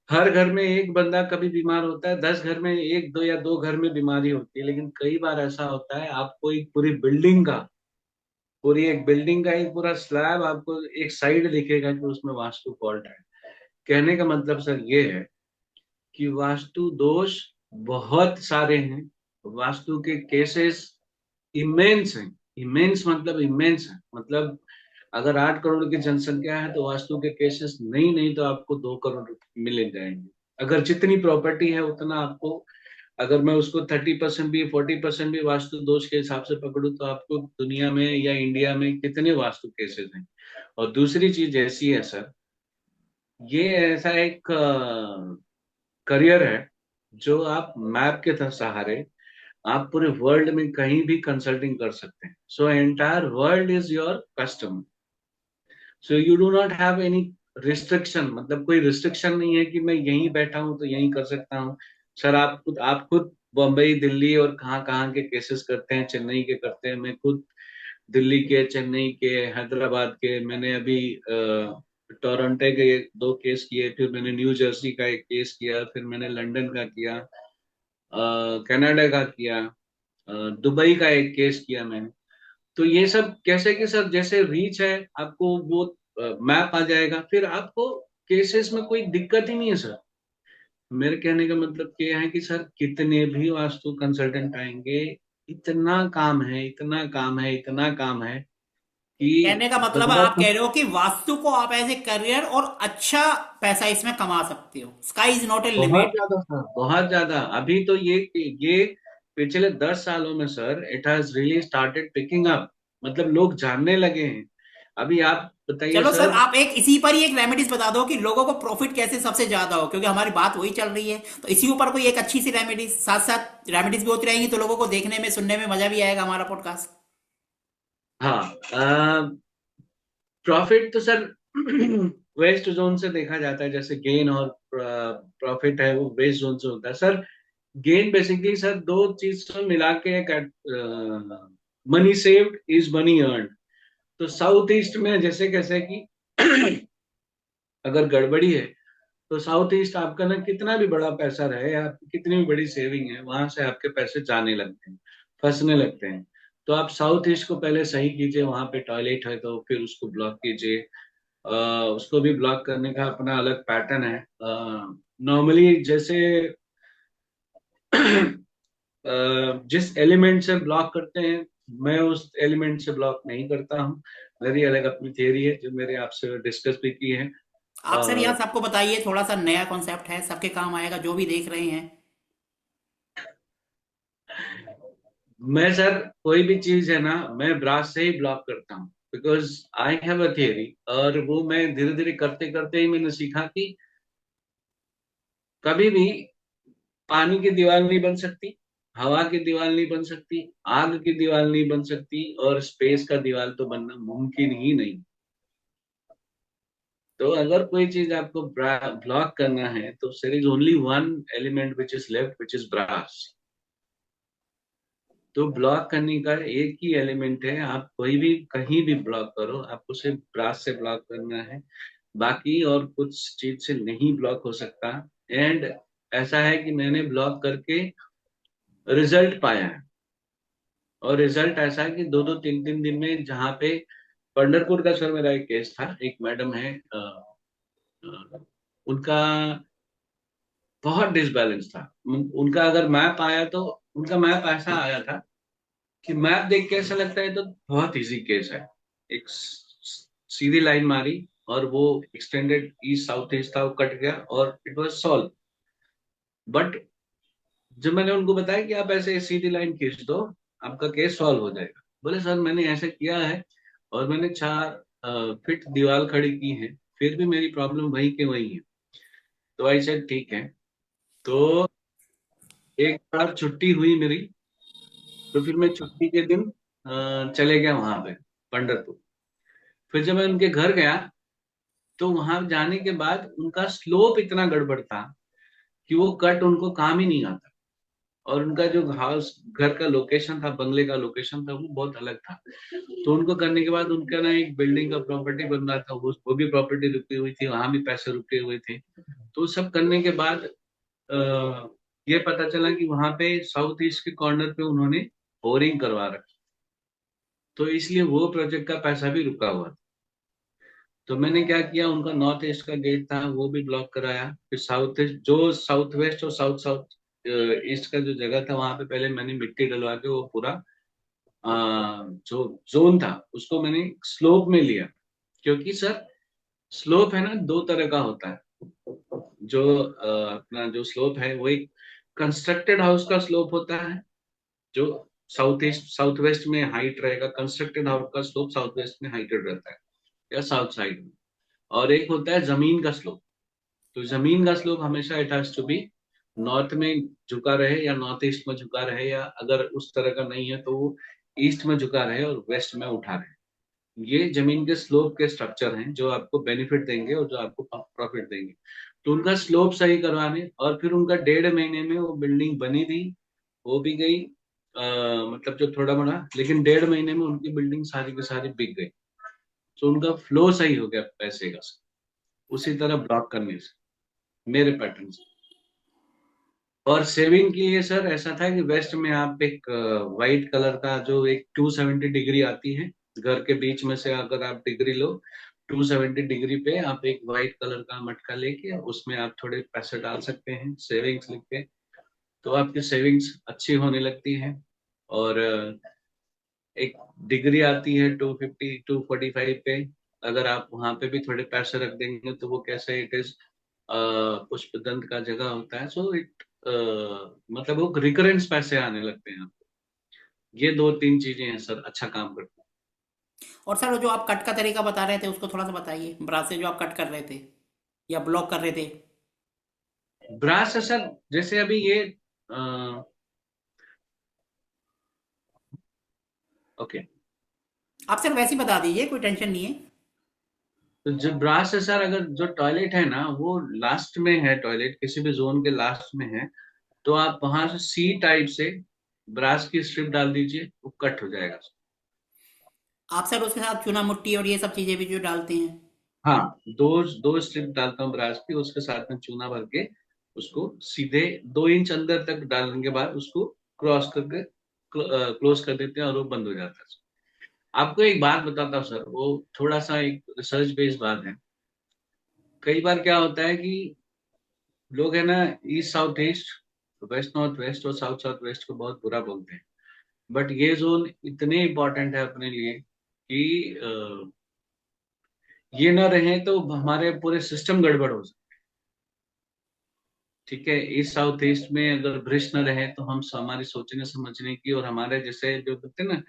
हर घर में एक बंदा कभी बीमार होता है, 10 घर में एक दो या दो घर में बीमारी होती है, लेकिन कई बार ऐसा होता है आपको एक पूरी बिल्डिंग का, पूरी एक बिल्डिंग का एक पूरा स्लैब आपको एक साइड दिखेगा कि उसमें वास्तु फॉल्ट है। कहने का मतलब सर ये है कि वास्तु दोष बहुत सारे हैं। वास्तु के केसेस इमेंस हैं। इमेंस मतलब इमेंस है, मतलब अगर 8 करोड़ की जनसंख्या है तो वास्तु के केसेस नहीं नहीं तो आपको 2 करोड़ मिल जाएंगे। अगर जितनी प्रॉपर्टी है उतना आपको, अगर मैं उसको 30% भी 40% भी वास्तु दोष के हिसाब से पकड़ूं, तो आपको दुनिया में या इंडिया में कितने वास्तु केसेस हैं। और दूसरी चीज ऐसी है सर, ये ऐसा एक करियर है जो आप मैप के सहारे आप पूरे वर्ल्ड में कहीं भी कंसल्टिंग कर सकते हैं। So entire world is your customer. So you do not have any restriction, मतलब कोई रिस्ट्रिक्शन नहीं है कि मैं यहीं बैठा हूं तो यहीं कर सकता हूँ। सर आप खुद बम्बई दिल्ली और कहाँ कहाँ के केसेस करते हैं, चेन्नई के करते हैं। मैं खुद दिल्ली के, चेन्नई के, हैदराबाद के, मैंने अभी टोरंटो के 2 केस किए, फिर मैंने न्यू जर्सी का एक केस किया, फिर मैंने लंदन का किया, कनाडा का किया, दुबई का एक केस किया मैंने। तो ये सब कैसे कि सर, जैसे रीच है आपको वो मैप आ जाएगा, फिर आपको केसेस में कोई दिक्कत ही नहीं है सर। मेरे कहने का मतलब ये है कि सर कितने भी वास्तु कंसल्टेंट आएंगे, इतना काम है, इतना काम है, इतना काम है कहने कि का मतलब बंदा आप कह रहे हो कि वास्तु को आप एज ए करियर और अच्छा पैसा इसमें कमा सकते हो, स्काई इज नॉट ए बहुत लिमिट। ज्यादा सर, बहुत ज्यादा। अभी तो ये पिछले 10 सालों में sir it has really started picking up, मतलब लोग जानने लगे हैं। अभी आप बताइए चलो सर, सर। आप एक इसी पर ही एक रेमेडीज बता दो कि लोगों को प्रॉफिट कैसे सबसे ज्यादा हो, क्योंकि हमारी बात वही चल रही है। तो इसी ऊपर कोई एक अच्छी सी रेमेडीज, साथ साथ रेमेडीज भी होती रहेंगी तो लोगों को देखने में सुनने में मजा भी आएगा हमारा पॉडकास्ट। हाँ, प्रॉफिट तो सर वेस्ट जोन से देखा जाता है, जैसे गेन और प्रॉफिट है वो वेस्ट जोन से होता है सर। गेन बेसिकली सर दो चीज से मिला के एक, money saved is money earn. तो साउथ ईस्ट में जैसे कैसे कि अगर गड़बड़ी है, तो साउथ ईस्ट आपका ना कितना भी बड़ा पैसा रहे या कितनी भी बड़ी सेविंग है, वहां से आपके पैसे जाने लगते हैं, फंसने लगते हैं। तो आप साउथ ईस्ट को पहले सही कीजिए, वहां पे टॉयलेट है तो फिर उसको ब्लॉक कीजिए। उसको भी ब्लॉक करने का अपना अलग पैटर्न है। नॉर्मली जैसे जिस एलिमेंट से ब्लॉक करते हैं, मैं उस एलिमेंट से ब्लॉक नहीं करता हूँ। मेरी अलग अपनी थियरी है जो मेरे आपसे डिस्कस भी की है। आप सर यहाँ सबको बताइए, थोड़ा सा नया कॉन्सेप्ट है, सबके काम आएगा जो भी देख रहे हैं। मैं सर कोई भी चीज है ना, मैं ब्रास से ही ब्लॉक करता हूँ, because I have a theory. और वो मैं धीरे धीरे करते करते ही मैंने सीखा कि कभी भी पानी की दीवार नहीं बन सकती, हवा की दीवार नहीं बन सकती, आग की दीवार नहीं बन सकती, और स्पेस का दीवार तो बनना मुमकिन ही नहीं। तो अगर कोई चीज आपको ब्लॉक करना है तो there is only one element which is left, which is brass. तो ब्लॉक करने का एक ही एलिमेंट है, आप कोई भी कहीं भी ब्लॉक करो, आपको सिर्फ ब्रास से ब्लॉक करना है, बाकी और कुछ चीज से नहीं ब्लॉक हो सकता। एंड ऐसा है कि मैंने ब्लॉक करके रिजल्ट पाया है। और रिजल्ट ऐसा है कि दो दो तीन तीन दिन में, जहाँ पे पंढरपुर का सर मेरा एक केस था, एक मैडम है, उनका बहुत डिसबैलेंस था। उनका अगर मैप आया तो, उनका मैप ऐसा आया था कि मैप देख के ऐसा लगता है तो बहुत इजी केस है। एक सीधी लाइन मारी और वो एक्सटेंडेड ईस्ट साउथ ईस्ट था, वो कट गया और इट वाज सॉल्व। बट जब मैंने उनको बताया कि आप ऐसे सीधी लाइन खींच दो, आपका केस सॉल्व हो जाएगा, बोले सर मैंने ऐसे किया है और मैंने 4 फीट दीवार खड़ी की है, फिर भी मेरी प्रॉब्लम वही के वही है। तो आई सेड ठीक है। तो एक बार छुट्टी हुई मेरी, तो फिर मैं छुट्टी के दिन चले गया वहां पे पंढरपुर। फिर जब मैं उनके घर गया, तो वहां जाने के बाद उनका स्लोप इतना गड़बड़ था कि वो कट उनको काम ही नहीं आता। और उनका जो हाउस, घर का लोकेशन था, बंगले का लोकेशन था, वो बहुत अलग था। तो उनको करने के बाद उनका ना एक बिल्डिंग का प्रॉपर्टी बन रहा था, वो भी प्रॉपर्टी रुकी हुई थी, वहां भी पैसे रुके हुए थे। तो सब करने के बाद ये पता चला कि वहां पे साउथ ईस्ट के कॉर्नर पे उन्होंने बोरिंग करवा रखी। तो इसलिए वो प्रोजेक्ट का पैसा भी रुका हुआ था। तो मैंने क्या किया, उनका नॉर्थ ईस्ट का गेट था वो भी ब्लॉक कराया। फिर साउथ ईस्ट, जो साउथ वेस्ट और साउथ साउथ ईस्ट का जो जगह था, वहां पे पहले मैंने मिट्टी डलवा के वो पूरा जो जोन था उसको मैंने स्लोप में लिया। क्योंकि सर स्लोप है ना, दो तरह का होता है। जो अपना जो स्लोप है वो एक कंस्ट्रक्टेड हाउस का स्लोप होता है, जो साउथ ईस्ट साउथ वेस्ट में हाइट रहेगा। कंस्ट्रक्टेड हाउस का स्लोप साउथ वेस्ट में हाइटेड रहता है, या साउथ साइड में। और एक होता है जमीन का स्लोप। तो जमीन का स्लोप हमेशा it has to be north में झुका रहे, या नॉर्थ ईस्ट में झुका रहे, या अगर उस तरह का नहीं है तो वो ईस्ट में झुका रहे और वेस्ट में उठा रहे। ये जमीन के स्लोप के स्ट्रक्चर हैं जो आपको बेनिफिट देंगे और जो आपको प्रॉफिट देंगे। तो उनका स्लोप सही करवाने, और फिर उनका 1.5 महीने में वो बिल्डिंग बनी थी, वो भी गई। मतलब जो थोड़ा बड़ा, लेकिन 1.5 महीने में उनकी बिल्डिंग सारी की सारी बिक गई। तो उनका फ्लो सही हो गया पैसे का। उसी तरह ब्लॉक करने से, मेरे पैटर्न से। और सेविंग के लिए सर ऐसा था कि वेस्ट में आप एक वाइट कलर का, जो एक 270 डिग्री आती है, घर के बीच में से अगर आप डिग्री लो, 270 डिग्री पे आप एक वाइट कलर का मटका लेके उसमें आप थोड़े पैसे डाल सकते हैं, सेविंग्स लिख के। तो आपकी सेविंग्स अच्छी होने लगती है। और एक डिग्री आती है 250 245 पे, अगर आप वहां पे भी थोड़े पैसे रख देंगे तो वो कैसे, इट इज पुष्पदंत का जगह होता है। सो इट मतलब वो रिकरेंस पैसे आने लगते हैं आपको। ये दो तीन चीजें हैं सर, अच्छा काम करती और सर, वो जो आप कट का तरीका बता रहे थे उसको थोड़ा सा बताइए, ब्रास से जो आप कट कर रहे थे या ब्लॉक कर रहे थे। हैं। ब्रास है सर, जैसे अभी ये ओके। आप सर वैसे ही बता दीजिए, कोई टेंशन नहीं है। तो जो ब्रास है सर, अगर जो टॉयलेट है ना वो लास्ट में है, टॉयलेट किसी भी जोन के लास्ट में है, तो आप वहां से सी टाइप से ब्रास की स्ट्रिप डाल दीजिए, वो कट हो जाएगा। आप सर उसके साथ चूना मुट्टी और ये सब चीज़ें भी जो डालते हैं। हाँ, दो दो स्ट्रिप डालता हूँ ब्रास की, उसके साथ में चूना भर के उसको सीधे 2 इंच अंदर तक डालने के बाद उसको क्रॉस करके क्लोज कर देते हैं और वो बंद हो जाता है। आपको एक बात बताता हूँ सर, वो थोड़ा सा एक रिसर्च बेस्ड बात है। कई बार क्या होता है कि लोग है ना, east south east, west north west और साउथ साउथ वेस्ट को बहुत बुरा बोलते हैं। बट ये जोन इतने इंपॉर्टेंट है अपने लिए कि ये ना रहे तो हमारे पूरे सिस्टम गड़बड़ हो सकते। ठीक है, इस साउथ ईस्ट में अगर ब्रिज न रहे तो हम हमारी सोचने समझने की और हमारे जैसे जो कहते हैं ना,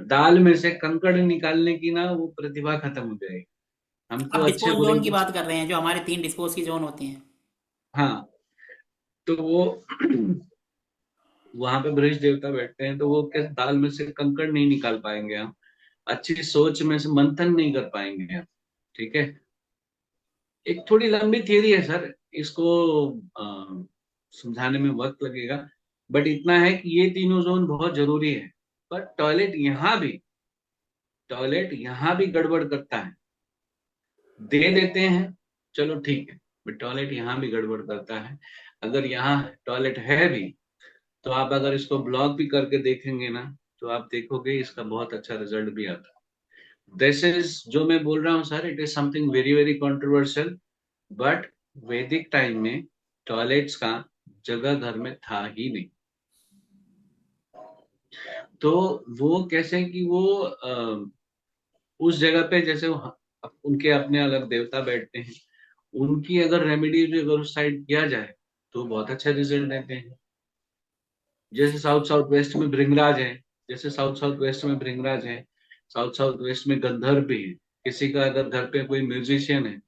दाल में से कंकड़ निकालने की ना, वो प्रतिभा खत्म हो जाएगी। हमको आप अच्छे डिस्पोज बुरे जोन की की। बात कर रहे हैं, जो हमारे 3 डिस्पोज की जोन होती हैं। हाँ, तो वो वहां पे ब्रिज देवता बैठते हैं, तो वो क्या दाल में से कंकड़ नहीं निकाल पाएंगे हम, अच्छी सोच में से मंथन नहीं कर पाएंगे हम। ठीक है, एक थोड़ी लंबी थियरी है सर, इसको समझाने में वक्त लगेगा। बट इतना है कि ये तीनों जोन बहुत जरूरी है। पर टॉयलेट यहाँ भी गड़बड़ करता है। दे देते हैं, चलो ठीक है, बट टॉयलेट यहाँ भी गड़बड़ करता है। अगर यहाँ टॉयलेट है भी, तो आप अगर इसको ब्लॉक भी करके देखेंगे ना, तो आप देखोगे इसका बहुत अच्छा रिजल्ट भी आता है। दिस इज जो मैं बोल रहा हूँ sir, it is something very very controversial. But वैदिक टाइम में टॉयलेट्स का जगह घर में था ही नहीं। तो वो कैसे कि वो उस जगह पे जैसे उनके अपने अलग देवता बैठते हैं, उनकी अगर रेमेडी भी अगर उस साइड किया जाए तो बहुत अच्छा रिजल्ट देते हैं। जैसे साउथ साउथ वेस्ट में भृंगराज है, जैसे साउथ साउथ वेस्ट में भृंगराज है, साउथ साउथ वेस्ट में गंधर्व भी है। किसी का अगर घर पे कोई म्यूजिशियन है,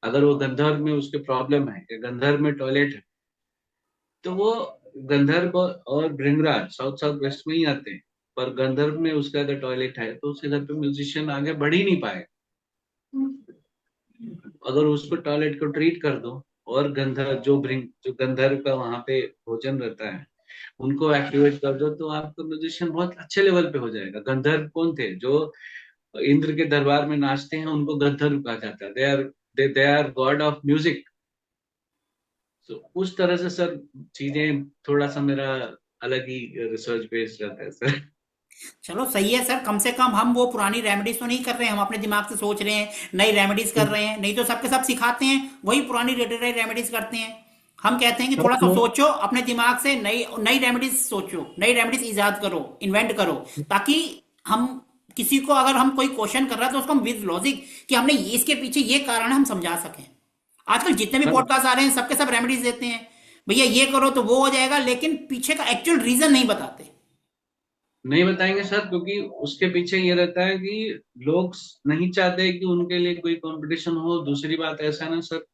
अगर वो गंधर्व में उसके प्रॉब्लम है या गंधर्व में टॉयलेट है, तो वो गंधर्व और भृंगराज साउथ साउथ वेस्ट में ही आते हैं। पर गंधर्व में उसका अगर टॉयलेट है तो उसके घर पे म्यूजिशियन आगे बढ़ ही नहीं पाएगा। अगर उसको टॉयलेट को ट्रीट कर दो, और गंधर्व जो गंधर्व का वहां पे भोजन रहता है, उनको एक्टिवेट कर दो, तो आपका म्यूजिशियन बहुत अच्छे लेवल पे हो जाएगा। गंधर्व कौन थे? जो इंद्र के दरबार में नाचते हैं, उनको गंधर्व कहा जाता है। They are god of music. तो उस तरह से सर चीजें, थोड़ा सा मेरा अलग ही रिसर्च बेस्ड रहता है सर। चलो सही है सर, कम से कम हम वो पुरानी रेमेडीज तो नहीं कर रहे हैं, हम अपने दिमाग से सोच रहे हैं, नई रेमेडीज कर रहे हैं। नहीं तो सबके सब सिखाते हैं वही पुरानी रेमेडीज करते हैं। हम कहते हैं कि थोड़ा सा सोचो अपने दिमाग से, नई नई रेमेडीज सोचो, नई रेमेडीज इजाद करो, इन्वेंट करो, ताकि हम किसी को अगर हम कोई क्वेश्चन कर रहा है तो उसको हम विद लॉजिक कि हमने इसके पीछे ये कारण है हम समझा सकें। आजकल जितने भी सर पॉडकास्ट आ रहे हैं सबके सब रेमेडीज देते हैं, भैया ये करो तो वो हो जाएगा, लेकिन पीछे का एक्चुअल रीजन नहीं बताते। नहीं बताएंगे सर, क्योंकि उसके पीछे ये रहता है कि लोग नहीं चाहते कि उनके लिए कोई कंपटीशन हो। दूसरी बात ऐसा ना सर,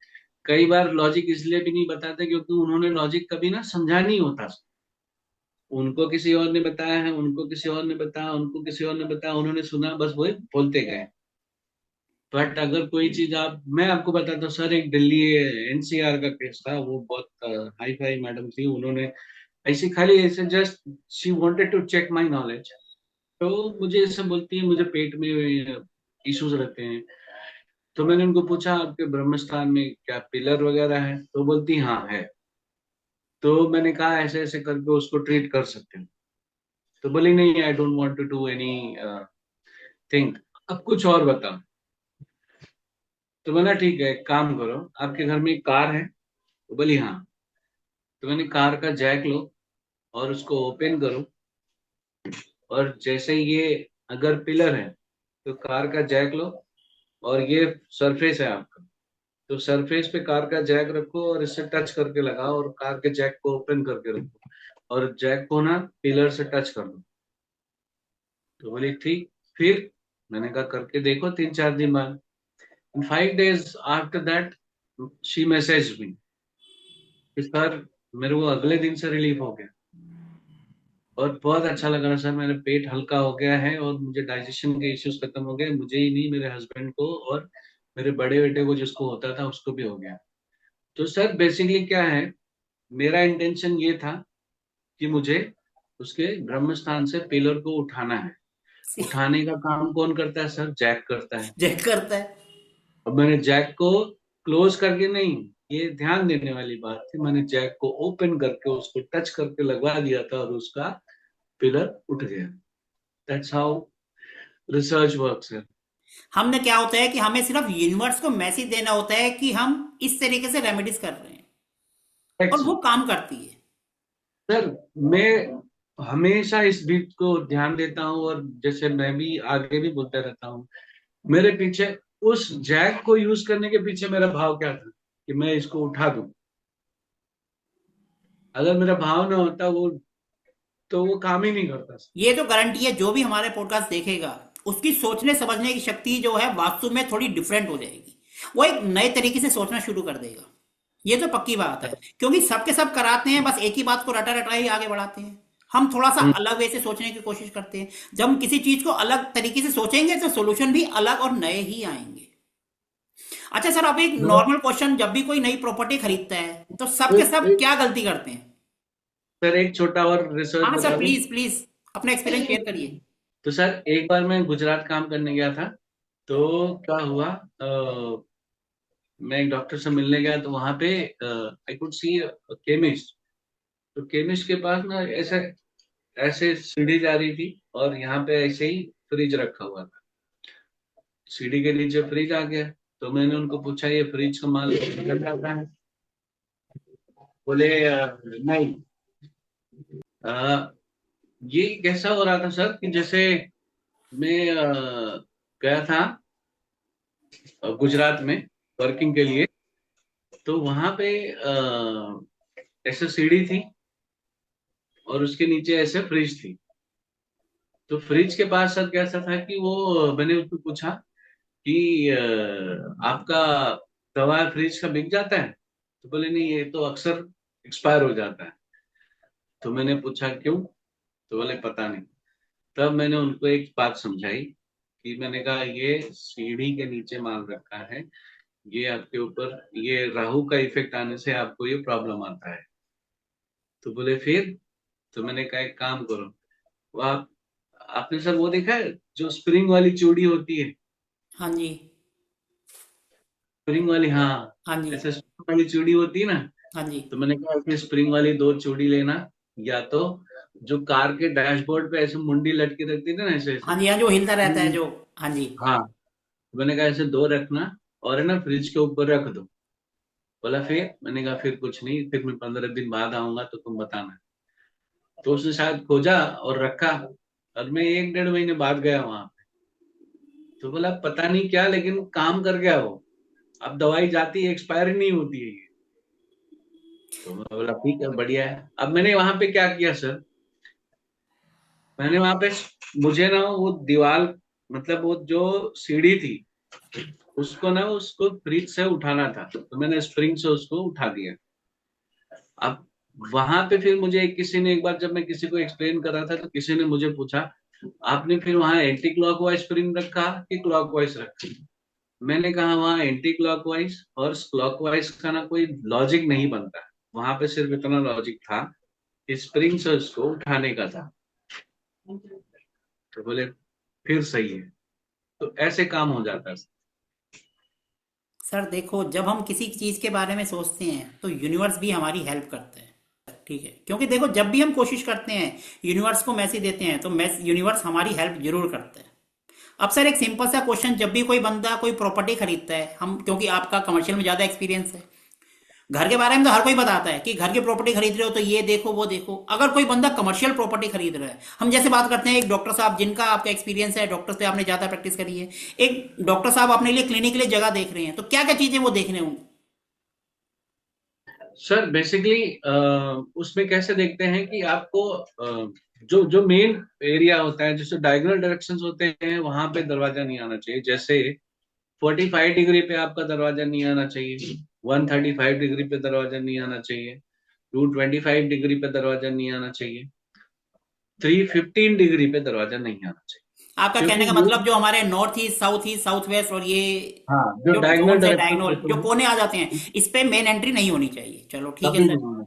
कई बार लॉजिक इसलिए भी नहीं बताते क्योंकि उन्होंने लॉजिक कभी ना समझा नहीं होता। उनको किसी और ने बताया है, उनको किसी और ने बताया, उनको किसी और ने बताया, उन्होंने सुना, बस वही बोलते गए। बट अगर कोई चीज मैं आपको बताता हूँ सर, एक दिल्ली एनसीआर का केस था। वो बहुत हाई फाई मैडम थी, उन्होंने ऐसी खाली ऐसे just she wanted to check my knowledge. तो मुझे ऐसे बोलती है, मुझे पेट में इश्यूज रहते हैं। तो मैंने उनको पूछा, आपके ब्रह्मस्थान में क्या पिलर वगैरह है? तो बोलती हाँ है। तो मैंने कहा ऐसे ऐसे करके उसको ट्रीट कर सकते हैं। तो बोली नहीं, I don't want to do anything, अब कुछ और बताओ। तो मैंने ठीक है, एक काम करो, आपके घर में एक कार है? तो बोली हाँ। तो मैंने कार का जैक लो और उसको ओपन करो, और जैसे ये अगर पिलर है तो कार का जैक लो, और ये सरफेस है आपका, तो सरफेस पे कार का जैक रखो और इससे टच करके लगाओ, और कार के जैक को ओपन करके रखो, और जैक को ना पिलर से टच कर दो। तो बोली ठीक। फिर मैंने कहा करके देखो 3-4 दिन बाद। 5 days after that she message me कि सर मेरे को अगले दिन से रिलीफ हो गया, और बहुत अच्छा लगा सर, मेरा पेट हल्का हो गया है और मुझे डाइजेशन के इश्यूज खत्म हो गए। मुझे ही नहीं, मेरे हस्बैंड को और मेरे बड़े बेटे को जिसको होता था उसको भी हो गया। तो सर बेसिकली क्या है, मेरा इंटेंशन ये था कि मुझे उसके ब्रह्म स्थान से पिलर को उठाना है। उठाने का काम कौन करता है सर? जैक करता है। चेक करता है। अब मैंने जैक को क्लोज करके नहीं, ये ध्यान देने वाली बात थी, मैंने जैक को ओपन करके उसको टच करके लगवा दिया था, और उसका पिलर उठ गया। दैट्स हाउ रिसर्च वर्क्स है। हमने क्या होता है कि हमें सिर्फ यूनिवर्स को मैसेज देना होता है कि हम इस तरीके से रेमेडीज कर रहे हैं, और वो काम करती है। सर मैं हमेशा इस बीट को ध्यान देता हूँ, और जैसे मैं भी आगे भी बोलता रहता हूँ मेरे पीछे उस जैक को यूज करने के पीछे मेरा भाव क्या था कि मैं इसको उठा दूं। अगर मेरा भाव ना होता वो, तो वो काम ही नहीं करता। ये तो गारंटी है, जो भी हमारे पॉडकास्ट देखेगा उसकी सोचने समझने की शक्ति जो है वास्तु में थोड़ी डिफरेंट हो जाएगी। वो एक नए तरीके से सोचना शुरू कर देगा। ये तो पक्की बात है, क्योंकि सबके सब कराते हैं, बस एक ही बात को रटा रटा ही आगे बढ़ाते हैं। हम थोड़ा सा हम्म। अलग वे से सोचने की कोशिश करते हैं। जब हम किसी चीज को अलग तरीके से सोचेंगे तो सोल्यूशन भी अलग और नए ही आएंगे। अच्छा सर, अब एक तो नॉर्मल क्वेश्चन, जब भी कोई नई प्रॉपर्टी खरीदता है तो सबके एक, सब एक, क्या गलती करते हैं? सर एक छोटा और रिसर्च हाँ सर, बता दूं। प्लीज प्लीज अपना एक्सपीरियंस शेयर करिए। तो सर एक बार मैं गुजरात काम करने गया था। तो क्या हुआ, मैं एक डॉक्टर से मिलने गया तो वहां पे आई कुड सी केमिस्ट। तो केमिस्ट के पास ना ऐसे ऐसे सीढ़ी जा रही थी, और यहाँ पे ऐसे ही फ्रिज रखा हुआ था। सीढ़ी के नीचे फ्रिज आ गया। तो मैंने उनको पूछा ये फ्रिज का माल निकल जाता है? बोले नहीं। अ, ये कैसा हो रहा था सर कि जैसे मैं गया था गुजरात में वर्किंग के लिए। तो वहां पे ऐसे सीढ़ी थी, और उसके नीचे ऐसे फ्रिज थी। तो फ्रिज के पास सर कैसा था कि वो मैंने उसको पूछा कि आपका दवा फ्रिज का बिक जाता है? तो बोले नहीं, ये तो अक्सर एक्सपायर हो जाता है। तो मैंने पूछा क्यों? तो बोले पता नहीं। तब मैंने उनको एक बात समझाई कि मैंने कहा ये सीढ़ी के नीचे माल रखा है, ये आपके ऊपर ये राहु का इफेक्ट आने से आपको ये प्रॉब्लम आता है। तो बोले फिर? तो मैंने कहा एक काम करो, वो आपने सर वो देखा है जो स्प्रिंग वाली चूड़ी होती है? हाँ जी। स्प्रिंग वाली, हाँ। हाँ जी। ऐसे स्प्रिंग वाली चूड़ी होती है ना। हाँ जी। तो मैंने कहा ऐसे स्प्रिंग वाली दो चूड़ी लेना, या तो जो कार के डैशबोर्ड पे ऐसे मुंडी लटकी रहती थी ना, ऐसे ऐसे। हाँ जी, हाँ जो हिलता रहता है जो। हाँ जी। हाँ। तो मैंने कहा ऐसे दो रखना, और है ना फ्रिज के ऊपर रख दो। बोला फिर? मैंने कहा फिर कुछ नहीं, फिर मैं 15 दिन बाद आऊंगा तो तुम बताना। तो उसने शायद खोजा और रखा, और मैं 1 डेढ़ महीने बाद गया वहां। तो बोला पता नहीं क्या, लेकिन काम कर गया वो। अब दवाई जाती है, एक्सपायर नहीं होती है ये। तो मैं बोला ठीक है, बढ़िया है। अब मैंने वहां पे क्या किया सर, मैंने वहां पे, मुझे ना वो दीवार, मतलब वो जो सीढ़ी थी, उसको ना उसको फ्रिज से उठाना था, तो मैंने स्प्रिंग से उसको उठा दिया। अब वहां पे फिर मुझे किसी ने एक बार, जब मैं किसी को एक्सप्लेन कर रहा था, तो किसी ने मुझे पूछा आपने फिर वहां एंटी क्लॉकवाइज स्प्रिंग रखा कि क्लॉकवाइज रखा? मैंने कहा वहां एंटी क्लॉकवाइज और क्लॉकवाइज का ना कोई लॉजिक नहीं बनता। वहां पे सिर्फ इतना लॉजिक था कि स्प्रिंग से उसको उठाने का था। तो बोले फिर सही है। तो ऐसे काम हो जाता है। सर देखो, जब हम किसी चीज के बारे में सोचते हैं तो यूनिवर्स भी हमारी हेल्प करता है। ठीक है, क्योंकि देखो जब भी हम कोशिश करते हैं, यूनिवर्स को मैसेज देते हैं, तो यूनिवर्स हमारी हेल्प जरूर करता है। अब सर एक सिंपल सा क्वेश्चन, जब भी कोई बंदा कोई प्रॉपर्टी खरीदता है, हम क्योंकि आपका कमर्शियल में ज्यादा एक्सपीरियंस है, घर के बारे में तो हर कोई बताता है कि घर की प्रॉपर्टी खरीद रहे हो तो ये देखो वो देखो। अगर कोई बंदा कमर्शियल प्रॉपर्टी खरीद रहा है, हम जैसे बात करते हैं एक डॉक्टर साहब जिनका आपका एक्सपीरियंस है, डॉक्टर से आपने ज्यादा प्रैक्टिस करी है, एक डॉक्टर साहब अपने लिए क्लिनिक के लिए जगह देख रहे हैं, तो क्या क्या चीजें वो देखने होंगी? सर बेसिकली उसमें कैसे देखते हैं कि आपको जो जो मेन एरिया होता है, जैसे डायगोनल डायरेक्शंस होते हैं, वहां पे दरवाजा नहीं आना चाहिए। जैसे 45 डिग्री पे आपका दरवाजा नहीं आना चाहिए, 135 डिग्री पे दरवाजा नहीं आना चाहिए, 225 डिग्री पे दरवाजा नहीं आना चाहिए, 315 डिग्री पे दरवाजा नहीं आना चाहिए। आपका क्योंकि कहने का ये, मतलब जो हमारे नॉर्थ ईस्ट साउथ वेस्ट और ये हाँ, जो जो डायगोनल जोन है डायरेक्शन डायगोनल होते जो हैं, कोने आ जाते हैं, इस पे मेन एंट्री नहीं होनी चाहिए। चलो ठीक है कभी सर। नहीं होना।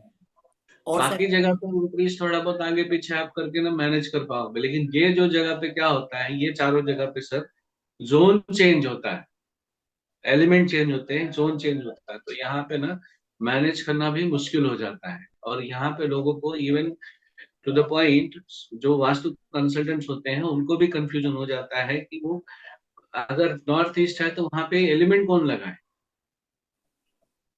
और सर? बाकी जगह पे इंक्रीज थोड़ा बहुत आगे पीछे आप करके ना मैनेज कर पाओगे, लेकिन ये जो जगह पे क्या होता है, ये चारों जगह पे सर जोन चेंज होता है, एलिमेंट चेंज होते हैं, जोन चेंज होता है। तो यहाँ पे ना मैनेज करना भी मुश्किल हो जाता है। और यहाँ पे लोगों को इवन टू द पॉइंट, जो वास्तु कंसल्टेंट्स होते हैं उनको भी कंफ्यूजन हो जाता है कि वो, अगर नॉर्थ ईस्ट है तो वहां पे एलिमेंट कौन लगाए।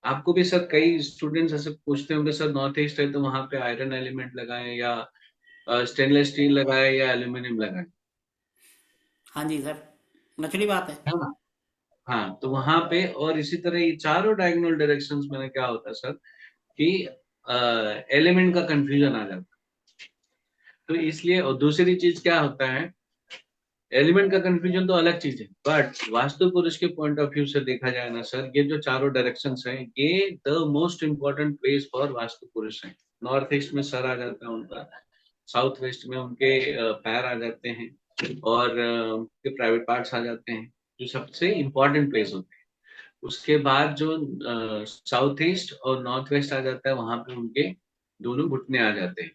आपको भी सर कई स्टूडेंट्स ऐसे पूछते होंगे सर नॉर्थ ईस्ट है तो वहां पे आयरन एलिमेंट लगाएं या स्टेनलेस स्टील लगाए या एल्यूमिनियम लगाए। हाँ जी सर, नचली बात है। है ना। हाँ, तो वहां पे और इसी तरह ये चारों डायगोनल डायरेक्शंस में क्या होता है सर कि एलिमेंट का कंफ्यूजन आ जाता है। तो इसलिए, और दूसरी चीज क्या होता है, एलिमेंट का कंफ्यूजन तो अलग चीज है, बट वास्तु पुरुष के पॉइंट ऑफ व्यू से देखा जाए ना सर, ये जो चारों डायरेक्शंस हैं ये the most important place for vastu पुरुष हैं। नॉर्थ ईस्ट में सर आ जाता है उनका, साउथ वेस्ट में उनके पैर आ जाते हैं, और उनके प्राइवेट पार्ट्स आ जाते हैं, जो सबसे इंपॉर्टेंट प्लेस होते हैं। उसके बाद जो साउथ ईस्ट और नॉर्थ वेस्ट आ जाता है, वहां पे उनके दोनों घुटने आ जाते हैं।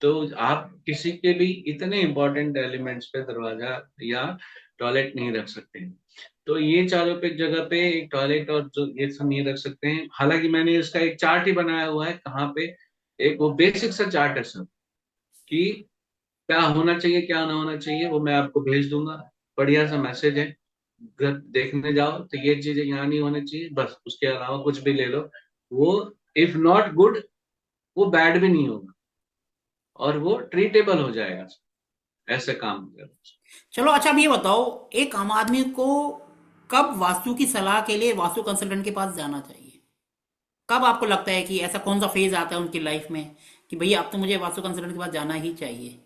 तो आप किसी के भी इतने इंपॉर्टेंट एलिमेंट्स पे दरवाजा या टॉयलेट नहीं रख सकते हैं। तो ये चारों पे एक जगह पे एक टॉयलेट और जो ये सब नहीं रख सकते हैं। हालांकि मैंने इसका एक चार्ट ही बनाया हुआ है, कहाँ पे एक वो बेसिक सा चार्ट है सर, कि क्या होना चाहिए क्या ना होना चाहिए, वो मैं आपको भेज दूंगा। बढ़िया सा मैसेज है, घर देखने जाओ तो ये चीजें यहाँ नहीं होनी चाहिए, बस उसके अलावा कुछ भी ले लो। वो इफ नॉट गुड, वो बैड भी नहीं होगा, और वो ट्रीटेबल हो जाएगा। ऐसे काम कर। चलो अच्छा, अब ये बताओ, एक आम आदमी को कब वास्तु की सलाह के लिए वास्तु कंसल्टेंट के पास जाना चाहिए? कब आपको लगता है कि ऐसा कौन सा फेज आता है उनकी लाइफ में कि भैया अब तो मुझे वास्तु कंसल्टेंट के पास जाना ही चाहिए?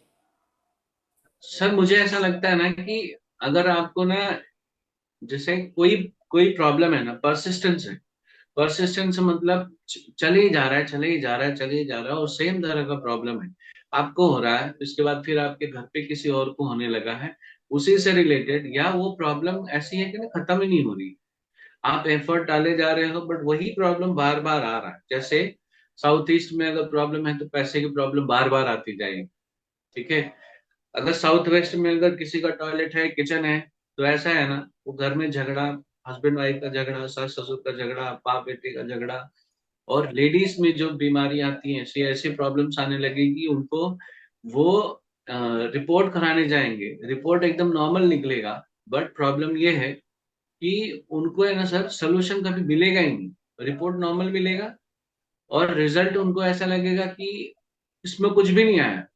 सर मुझे ऐसा लगता है ना कि अगर आपको ना, जैसे कोई कोई प्रॉब्लम है ना, परसिस्टेंस है। परसिस्टेंस मतलब चले ही जा रहा है, चले ही जा रहा है, चले ही जा रहा है, और सेम तरह का प्रॉब्लम है आपको हो रहा है, इसके बाद फिर आपके घर पे किसी और को होने लगा है उसी से रिलेटेड, या वो प्रॉब्लम ऐसी है कि ना खत्म ही नहीं हो रही। आप एफर्ट डाले जा रहे हो बट वही प्रॉब्लम बार बार आ रहा है। जैसे साउथ ईस्ट में अगर प्रॉब्लम है तो पैसे की प्रॉब्लम बार बार आती जाएगी। ठीक है। अगर साउथ वेस्ट में अगर किसी का टॉयलेट है, किचन है, तो ऐसा है ना, वो घर में झगड़ा, हस्बैंड वाइफ का झगड़ा, सास ससुर का झगड़ा, बाप बेटे का झगड़ा, और लेडीज में जो बीमारी आती है, ऐसी ऐसी प्रॉब्लम्स आने लगेगी उनको। वो रिपोर्ट कराने जाएंगे, रिपोर्ट एकदम नॉर्मल निकलेगा, बट प्रॉब्लम ये है कि उनको है ना सर, सोल्यूशन कभी मिलेगा ही नहीं। रिपोर्ट नॉर्मल मिलेगा, और रिजल्ट उनको ऐसा लगेगा कि इसमें कुछ भी नहीं आया,